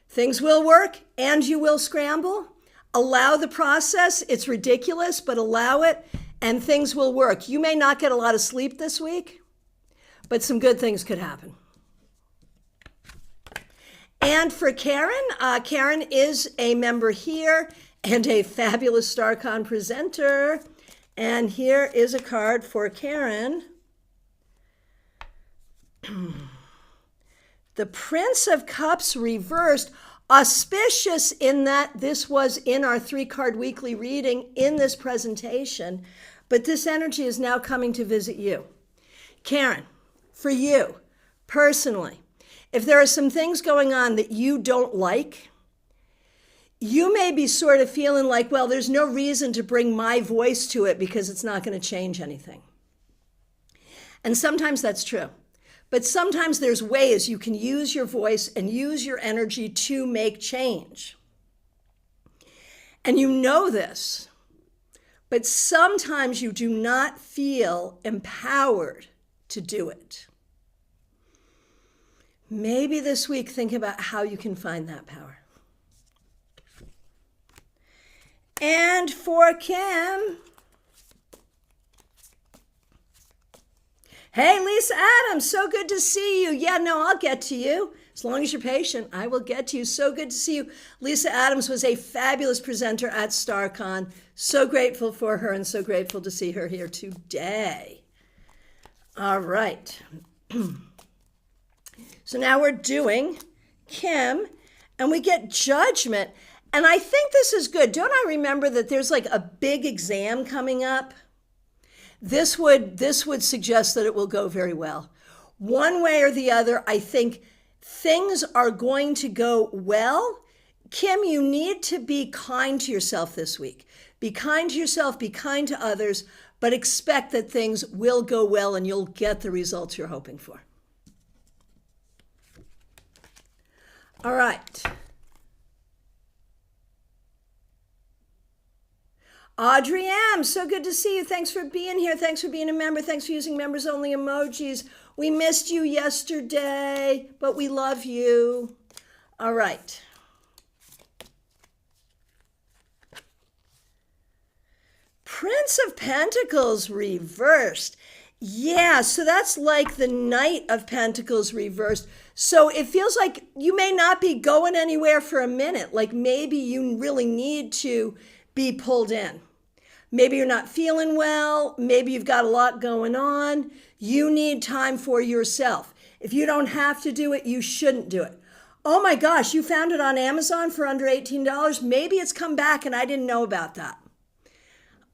Things will work and you will scramble. Allow the process. It's ridiculous, but allow it and things will work. You may not get a lot of sleep this week, but some good things could happen. And for Karen, Karen is a member here and a fabulous StarCon presenter. And here is a card for Karen. The Prince of Cups reversed, auspicious in that this was in our 3-card weekly reading in this presentation, but this energy is now coming to visit you. Karen, for you personally, if there are some things going on that you don't like, you may be sort of feeling like, well, there's no reason to bring my voice to it because it's not going to change anything. And sometimes that's true. But sometimes there's ways you can use your voice and use your energy to make change. And you know this, but sometimes you do not feel empowered to do it. Maybe this week, think about how you can find that power. And for Kim, hey, Lisa Adams, so good to see you. Yeah, no, I'll get to you. As long as you're patient, I will get to you. So good to see you. Lisa Adams was a fabulous presenter at StarCon. So grateful for her and so grateful to see her here today. All right. So now we're doing Kim, and we get Judgment. And I think this is good. Don't I remember that there's like a big exam coming up? This would suggest that it will go very well. One way or the other, I think things are going to go well. Kim, you need to be kind to yourself this week. Be kind to yourself, be kind to others, but expect that things will go well and you'll get the results you're hoping for. All right. Audrey M., so good to see you. Thanks for being here. Thanks for being a member. Thanks for using members only emojis. We missed you yesterday, but we love you. All right. Prince of Pentacles reversed. Yeah, so that's like the Knight of Pentacles reversed. So it feels like you may not be going anywhere for a minute. Like maybe you really need to be pulled in. Maybe you're not feeling well. Maybe you've got a lot going on. You need time for yourself. If you don't have to do it, you shouldn't do it. Oh my gosh, you found it on Amazon for under $18. Maybe it's come back and I didn't know about that.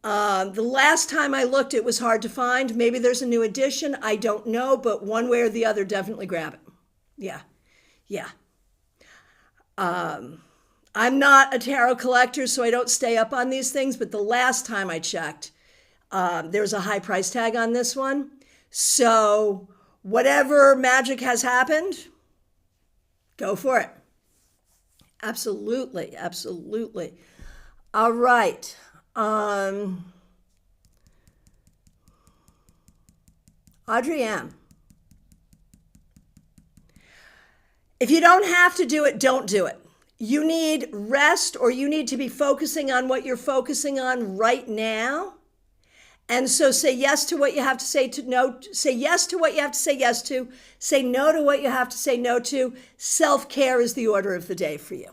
The last time I looked, it was hard to find. Maybe there's a new edition. I don't know, but one way or the other, definitely grab it. Yeah. I'm not a tarot collector, so I don't stay up on these things, but the last time I checked, there was a high price tag on this one. So whatever magic has happened, go for it. Absolutely. All right. Audrey M. If you don't have to do it, don't do it. You need rest, or you need to be focusing on what you're focusing on right now. And so say yes to what you have to say to no, say yes to what you have to say yes to, say no to what you have to say no to. Self-care is the order of the day for you.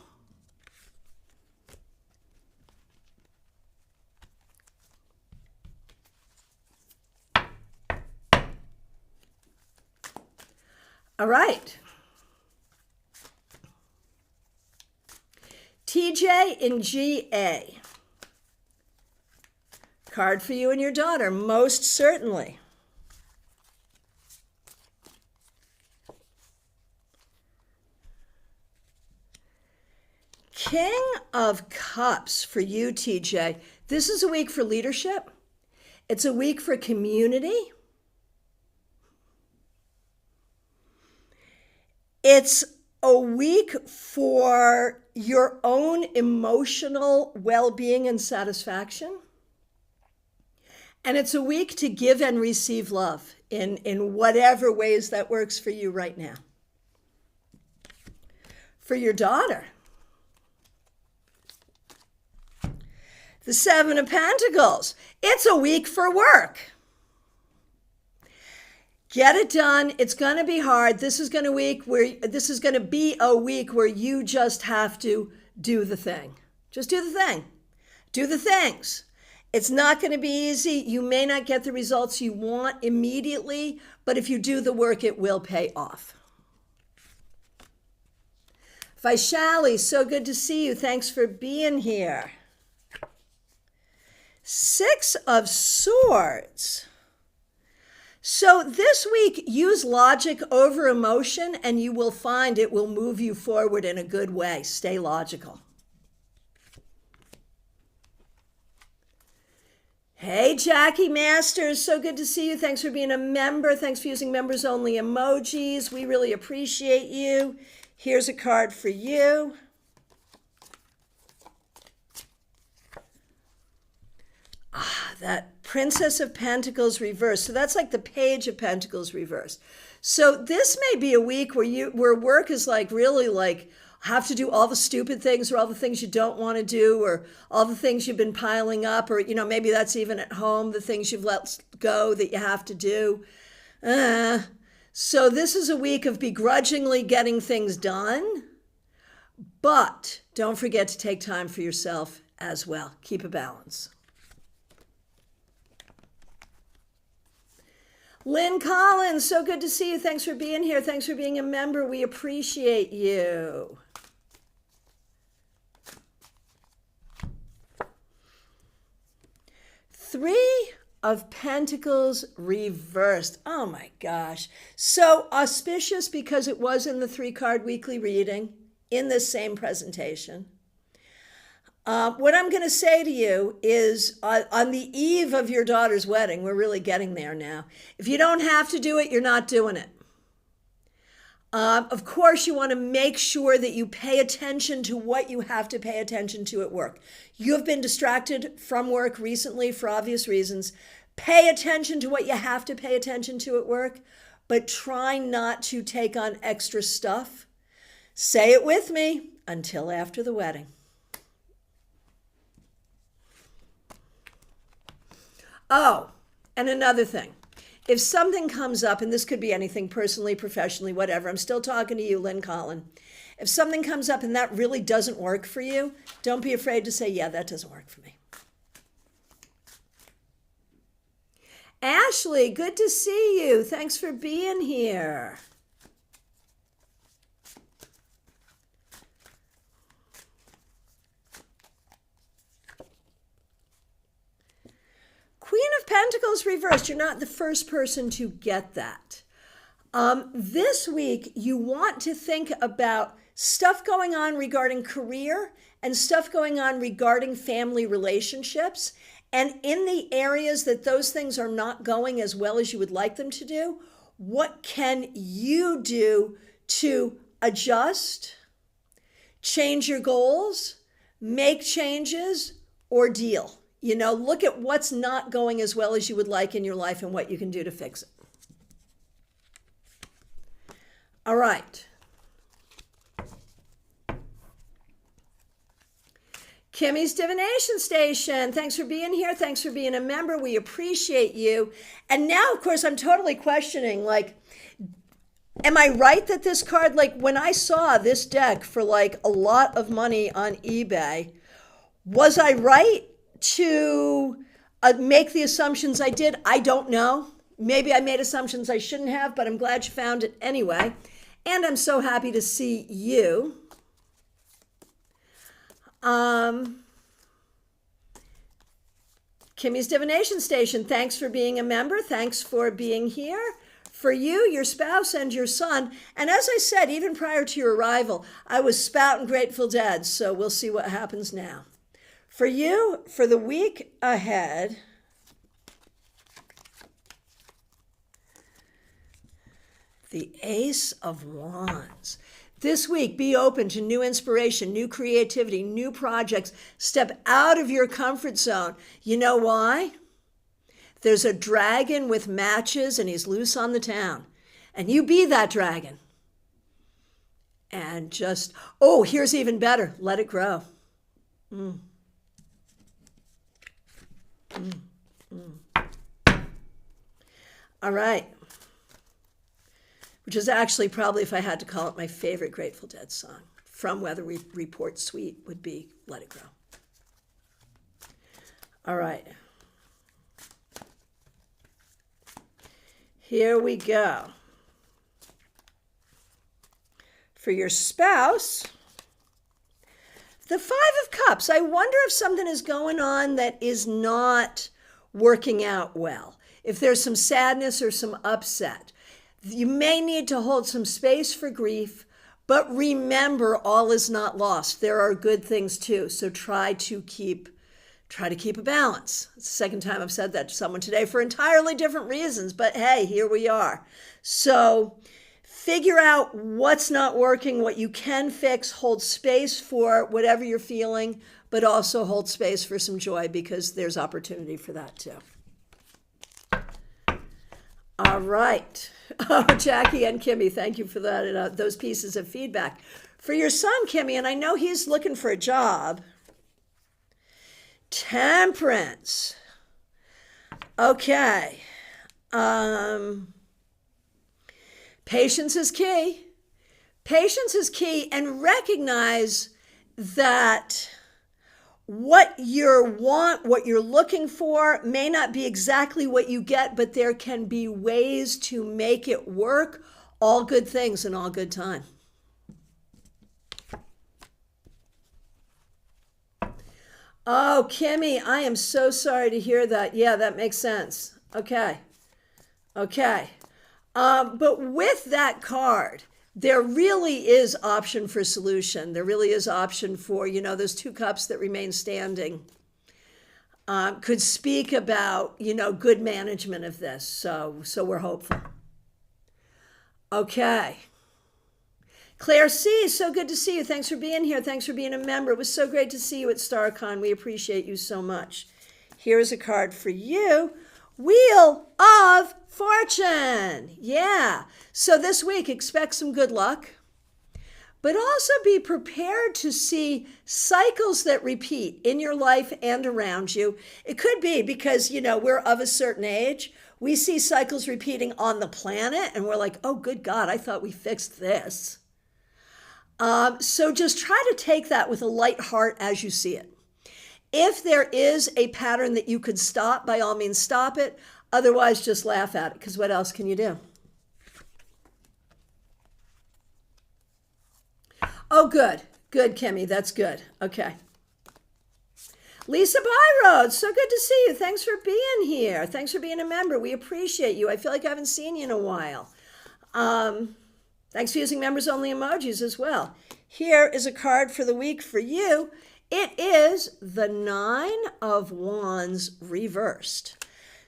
All right. TJ in GA. Card for you and your daughter, most certainly. King of Cups for you, TJ. This is a week for leadership. It's a week for community. It's a week for your own emotional well-being and satisfaction. And it's a week to give and receive love in whatever ways that works for you right now. For your daughter, the Seven of Pentacles. It's a week for work. Get it done. It's going to be hard. This is going to be a week where you just have to do the thing. Just do the thing. Do the things. It's not going to be easy. You may not get the results you want immediately, but if you do the work, it will pay off. Vaishali, so good to see you. Thanks for being here. Six of Swords. So this week, use logic over emotion, and you will find it will move you forward in a good way. Stay logical. Hey, Jackie Masters, so good to see you. Thanks for being a member. Thanks for using members only emojis. We really appreciate you. Here's a card for you. That Princess of Pentacles reversed. So that's like the Page of Pentacles reversed. So this may be a week where work is like really like have to do all the stupid things or all the things you don't want to do or all the things you've been piling up or, maybe that's even at home, the things you've let go that you have to do. So this is a week of begrudgingly getting things done, but don't forget to take time for yourself as well. Keep a balance. Lynn Collins, so good to see you. Thanks for being here. Thanks for being a member. We appreciate you. Three of Pentacles reversed. Oh my gosh. So auspicious because it was in the 3-card weekly reading in this same presentation. What I'm going to say to you is on the eve of your daughter's wedding, we're really getting there now. If you don't have to do it, you're not doing it. Of course, you want to make sure that you pay attention to what you have to pay attention to at work. You have been distracted from work recently for obvious reasons. Pay attention to what you have to pay attention to at work, but try not to take on extra stuff. Say it with me, until after the wedding. Oh, and another thing. If something comes up, and this could be anything personally, professionally, whatever, I'm still talking to you, Lynn Collin. If something comes up and that really doesn't work for you, don't be afraid to say, yeah, that doesn't work for me. Ashley, good to see you. Thanks for being here. Queen of Pentacles reversed. You're not the first person to get that. This week, you want to think about stuff going on regarding career and stuff going on regarding family relationships. And in the areas that those things are not going as well as you would like them to do, what can you do to adjust, change your goals, make changes, or deal? You know, look at what's not going as well as you would like in your life and what you can do to fix it. All right. Kimmy's Divination Station. Thanks for being here. Thanks for being a member. We appreciate you. And now, of course, I'm totally questioning, like, am I right that this card, like, when I saw this deck for, like, a lot of money on eBay, was I right to make the assumptions I did? I don't know. Maybe I made assumptions I shouldn't have, but I'm glad you found it anyway. And I'm so happy to see you. Kimmy's Divination Station, thanks for being a member. Thanks for being here. For you, your spouse, and your son. And as I said, even prior to your arrival, I was spouting Grateful Dead, so we'll see what happens now. For you, for the week ahead, the Ace of Wands. This week, be open to new inspiration, new creativity, new projects. Step out of your comfort zone. You know why? There's a dragon with matches and he's loose on the town. And you be that dragon. And just, oh, here's even better. Let it grow. All right. Which is actually probably, if I had to call it, my favorite Grateful Dead song. From Weather Report Suite would be Let It Grow. All right. Here we go. For your spouse, the Five of Cups. I wonder if something is going on that is not working out well. If there's some sadness or some upset. You may need to hold some space for grief, but remember, all is not lost. There are good things too. So try to keep a balance. It's the second time I've said that to someone today for entirely different reasons, but hey, here we are. So figure out what's not working, what you can fix, hold space for whatever you're feeling, but also hold space for some joy because there's opportunity for that too. All right. Oh, Jackie and Kimmy, thank you for that. Those pieces of feedback. For your son, Kimmy, and I know he's looking for a job. Temperance. Okay. Patience is key. Patience is key, and recognize that what you're looking for may not be exactly what you get, but there can be ways to make it work. All good things in all good time. Oh, Kimmy, I am so sorry to hear that. Yeah, that makes sense. Okay. But with that card there really is option for solution. There really is option for, those two cups that remain standing. Could speak about, good management of this. So we're hopeful. Okay. Claire C., so good to see you. Thanks for being here. Thanks for being a member. It was so great to see you at StarCon. We appreciate you so much. Here's a card for you. Wheel of Fortune. Yeah. So this week, expect some good luck, but also be prepared to see cycles that repeat in your life and around you. It could be because, we're of a certain age. We see cycles repeating on the planet and we're like, oh, good God, I thought we fixed this. So just try to take that with a light heart as you see it. If there is a pattern that you could stop, by all means, stop it. Otherwise, just laugh at it, because what else can you do? Oh, good. Good, Kimmy. That's good. Okay. Lisa Byroad, so good to see you. Thanks for being here. Thanks for being a member. We appreciate you. I feel like I haven't seen you in a while. Thanks for using members-only emojis as well. Here is a card for the week for you. It is the 9 of Wands reversed.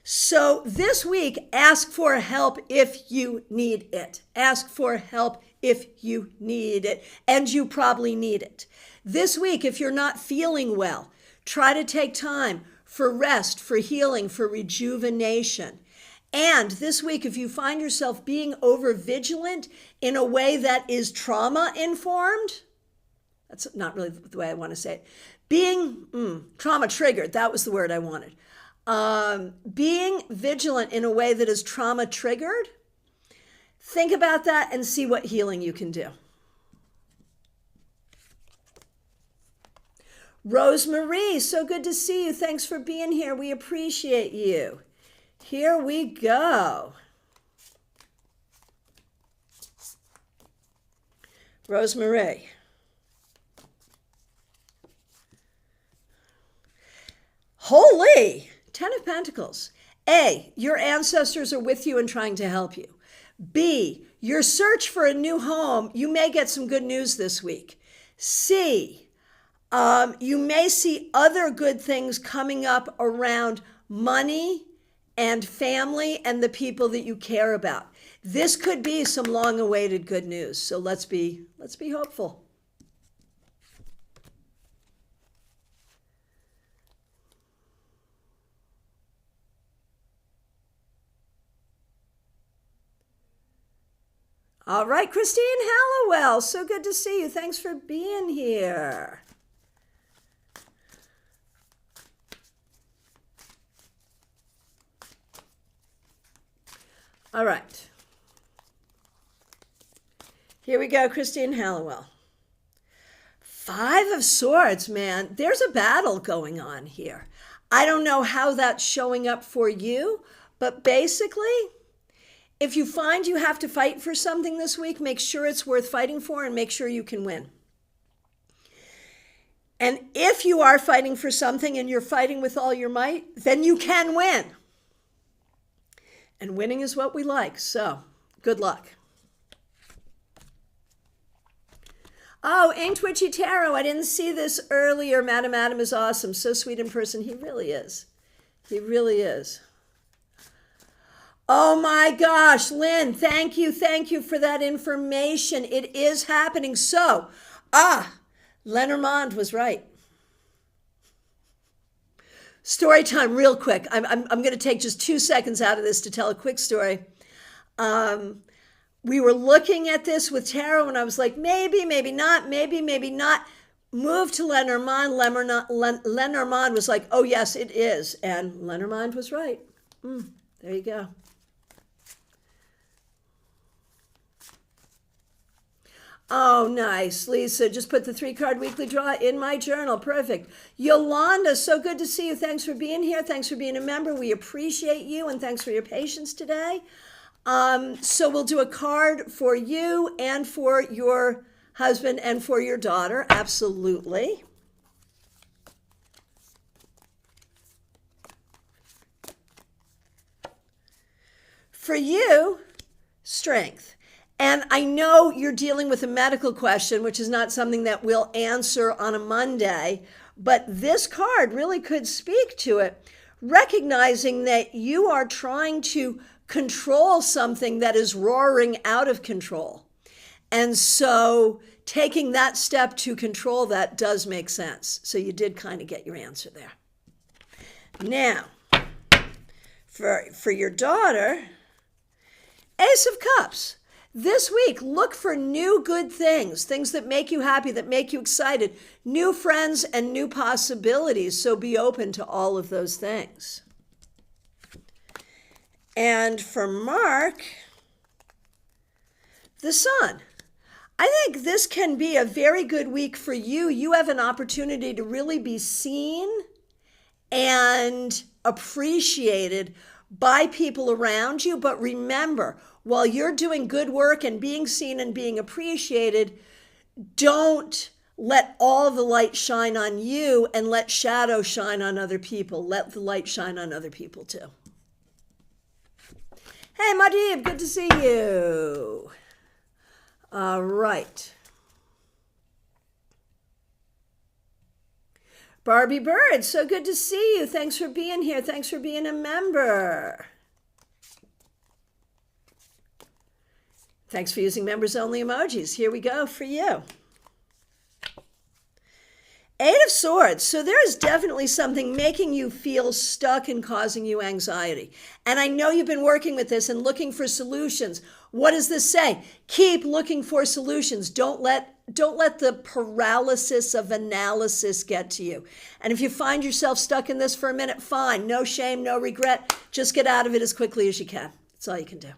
So this week, ask for help if you need it. Ask for help if you need it, and you probably need it. This week, if you're not feeling well, try to take time for rest, for healing, for rejuvenation. And this week, if you find yourself being over-vigilant in a way that is trauma-informed, that's not really the way I want to say it, being trauma-triggered, that was the word I wanted. Being vigilant in a way that is trauma-triggered, think about that and see what healing you can do. Rosemarie, so good to see you. Thanks for being here. We appreciate you. Here we go. Rosemarie. Holy! 10 of Pentacles. A, your ancestors are with you and trying to help you. B, your search for a new home, you may get some good news this week. C, you may see other good things coming up around money and family and the people that you care about. This could be some long-awaited good news. So let's be hopeful. All right, Christine Hallowell, so good to see you. Thanks for being here. All right. Here we go, Christine Hallowell. 5 of Swords, man. There's a battle going on here. I don't know how that's showing up for you, but basically, if you find you have to fight for something this week, make sure it's worth fighting for and make sure you can win. And if you are fighting for something and you're fighting with all your might, then you can win. And winning is what we like, so good luck. Oh, Inked Witchy Tarot, I didn't see this earlier. Madam Adam is awesome, so sweet in person. He really is. He really is. Oh my gosh, Lynn, thank you for that information. It is happening. So, Lenormand was right. Story time real quick. I'm going to take just 2 seconds out of this to tell a quick story. We were looking at this with tarot and I was like, maybe not. Moved to Lenormand. Lenormand was like, oh yes, it is. And Lenormand was right. There you go. Oh, nice. Lisa, just put the 3-card weekly draw in my journal. Perfect. Yolanda, so good to see you. Thanks for being here. Thanks for being a member. We appreciate you, and thanks for your patience today. So we'll do a card for you and for your husband and for your daughter. Absolutely. For you, strength. And I know you're dealing with a medical question, which is not something that we'll answer on a Monday, but this card really could speak to it, recognizing that you are trying to control something that is roaring out of control. And so taking that step to control that does make sense. So you did kind of get your answer there. Now, for your daughter, Ace of Cups. This week, look for new good things, things that make you happy, that make you excited, new friends and new possibilities. So be open to all of those things. And for Mark, the Sun. I think this can be a very good week for you. You have an opportunity to really be seen and appreciated by people around you. But remember, while you're doing good work and being seen and being appreciated, don't let all the light shine on you and let shadow shine on other people. Let the light shine on other people too. Hey, Madib, good to see you. All right. Barbie Bird, so good to see you. Thanks for being here. Thanks for being a member. Thanks for using members only emojis. Here we go for you. Eight of Swords. So there is definitely something making you feel stuck and causing you anxiety. And I know you've been working with this and looking for solutions. What does this say? Keep looking for solutions. Don't let the paralysis of analysis get to you. And if you find yourself stuck in this for a minute, fine. No shame, no regret. Just get out of it as quickly as you can. That's all you can do.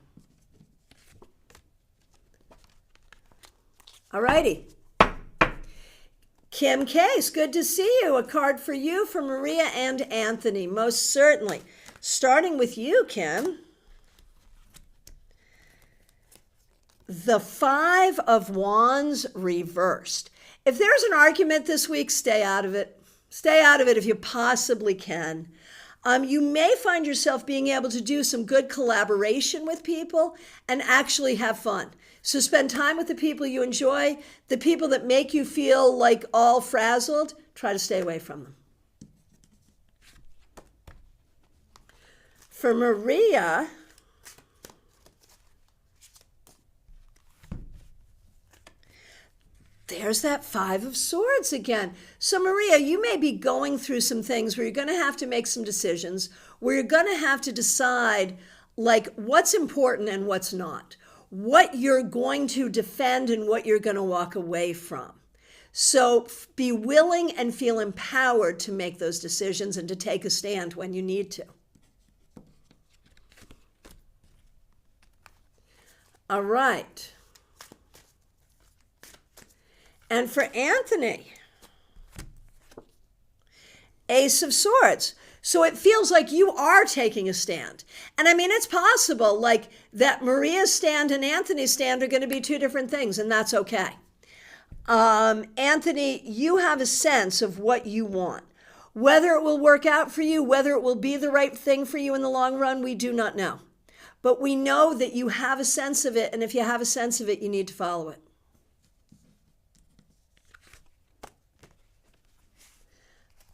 All righty. Kim Case, good to see you. A card for you from Maria and Anthony, most certainly. Starting with you, Kim. The Five of Wands reversed. If there's an argument this week, stay out of it. Stay out of it if you possibly can. You may find yourself being able to do some good collaboration with people and actually have fun. So spend time with the people you enjoy. The people that make you feel like all frazzled, try to stay away from them. For Maria, there's that Five of Swords again. So Maria, you may be going through some things where you're going to have to make some decisions, where you're going to have to decide like what's important and what's not, what you're going to defend and what you're going to walk away from. So be willing and feel empowered to make those decisions and to take a stand when you need to. All right. And for Anthony, Ace of Swords. So it feels like you are taking a stand. And I mean, it's possible like that Maria's stand and Anthony's stand are going to be two different things, and that's okay. Anthony, you have a sense of what you want. Whether it will work out for you, whether it will be the right thing for you in the long run, we do not know. But we know that you have a sense of it, and if you have a sense of it, you need to follow it.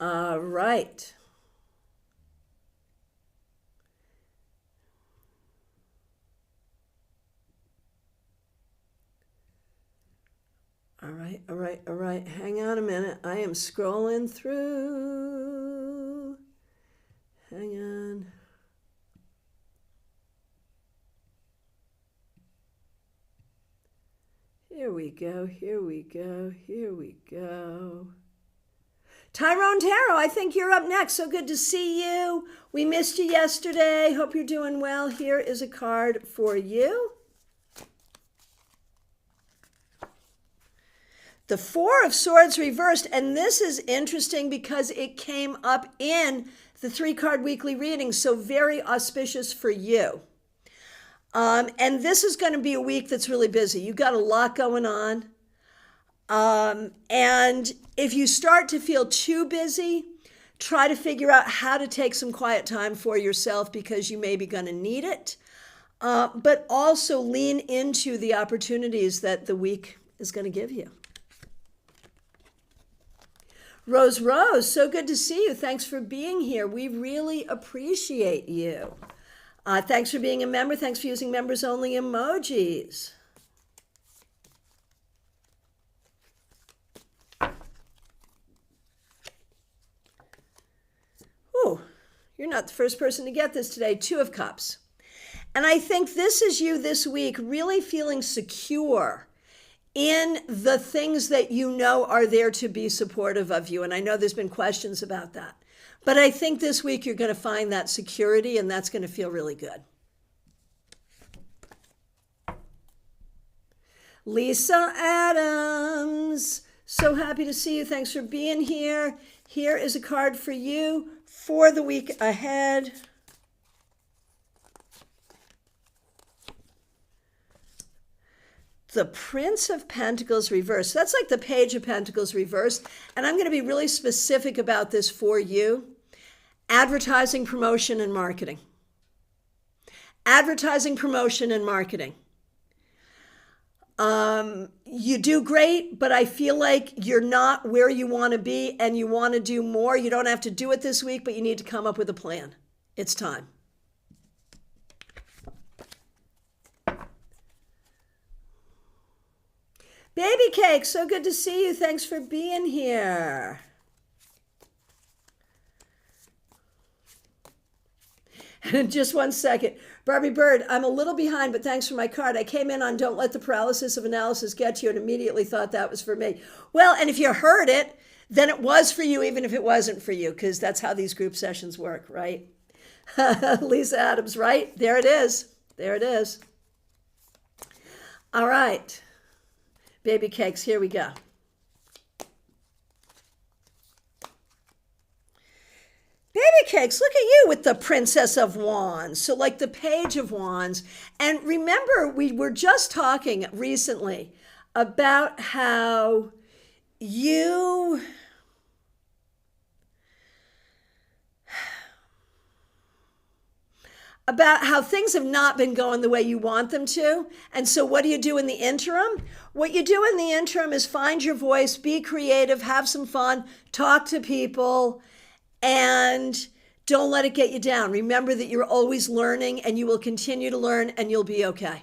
All right. All right. Hang on a minute. I am scrolling through. Hang on. Here we go. Tyrone Tarot, I think you're up next. So good to see you. We missed you yesterday. Hope you're doing well. Here is a card for you. The Four of Swords reversed, and this is interesting because it came up in the 3-card weekly reading, so very auspicious for you. And this is going to be a week that's really busy. You've got a lot going on. And if you start to feel too busy, try to figure out how to take some quiet time for yourself because you may be going to need it. but also lean into the opportunities that the week is going to give you. Rose, so good to see you. Thanks for being here. We really appreciate you. Thanks for being a member. Thanks for using members only emojis. Oh, you're not the first person to get this today. 2 of Cups. And I think this is you this week really feeling secure in the things that you know are there to be supportive of you. And I know there's been questions about that. But I think this week you're going to find that security, and that's going to feel really good. Lisa Adams, so happy to see you. Thanks for being here. Here is a card for you for the week ahead. The Prince of Pentacles reversed. That's like the Page of Pentacles reversed. And I'm going to be really specific about this for you. Advertising, promotion, and marketing. Advertising, promotion, and marketing. You do great, but I feel like you're not where you want to be and you want to do more. You don't have to do it this week, but you need to come up with a plan. It's time. Baby Cake, so good to see you. Thanks for being here. Just one second. Barbie Bird, I'm a little behind, but thanks for my card. I came in on Don't Let the Paralysis of Analysis Get You and immediately thought that was for me. Well, and if you heard it, then it was for you, even if it wasn't for you, because that's how these group sessions work, right? Lisa Adams, right? There it is. There it is. All right. Baby Cakes, here we go. Baby Cakes, look at you with the Princess of Wands. So like the Page of Wands. And remember, we were just talking recently about how you about how things have not been going the way you want them to. And so what do you do in the interim? What you do in the interim is find your voice, be creative, have some fun, talk to people, and don't let it get you down. Remember that you're always learning and you will continue to learn and you'll be okay.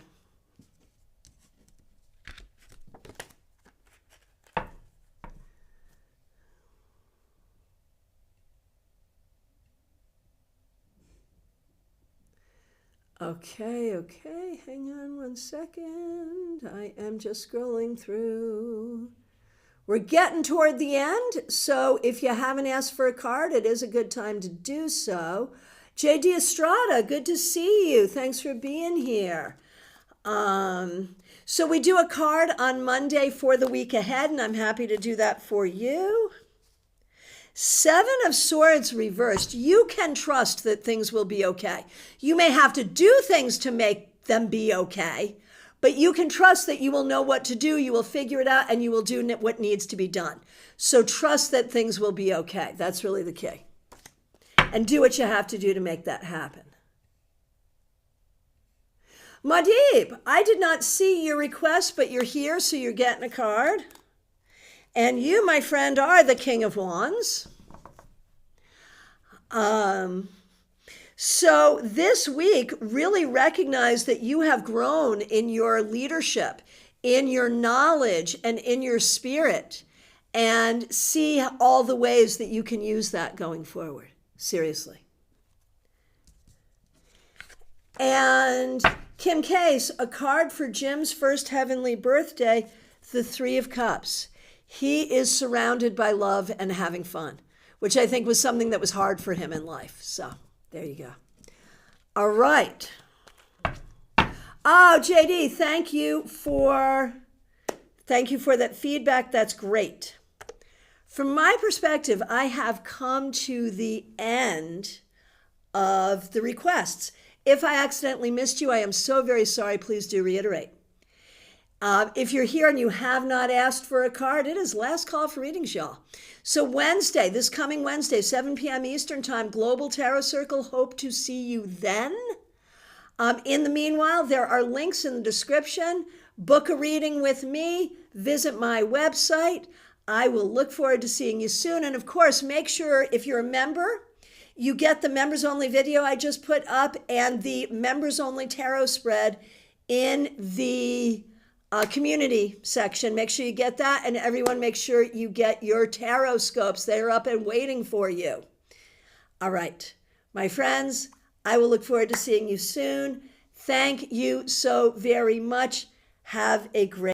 Okay, hang on one second. I am just scrolling through. We're getting toward the end, so if you haven't asked for a card, it is a good time to do so. JD Estrada, good to see you. Thanks for being here. So we do a card on Monday for the week ahead, and I'm happy to do that for you. 7 of Swords reversed. You can trust that things will be okay. You may have to do things to make them be okay, but you can trust that you will know what to do, you will figure it out, and you will do what needs to be done. So trust that things will be okay. That's really the key. And do what you have to do to make that happen. Madib, I did not see your request, but you're here, so you're getting a card. And you, my friend, are the King of Wands. So this week, really recognize that you have grown in your leadership, in your knowledge, and in your spirit, and see all the ways that you can use that going forward. Seriously. And Kim Case, a card for Jim's first heavenly birthday, the 3 of Cups. He is surrounded by love and having fun, which I think was something that was hard for him in life. So there you go. All right. Oh, JD, thank you for that feedback. That's great. From my perspective, I have come to the end of the requests. If I accidentally missed you, I am so very sorry. Please do reiterate. If you're here and you have not asked for a card, it is last call for readings, y'all. So Wednesday, this coming Wednesday, 7 p.m. Eastern Time, Global Tarot Circle. Hope to see you then. In the meanwhile, there are links in the description. Book a reading with me. Visit my website. I will look forward to seeing you soon. And of course, make sure if you're a member, you get the members only video I just put up and the members only tarot spread in the community section. Make sure you get that. And everyone, make sure you get your tarot scopes. They're up and waiting for you. All right, my friends, I will look forward to seeing you soon. Thank you so very much. Have a great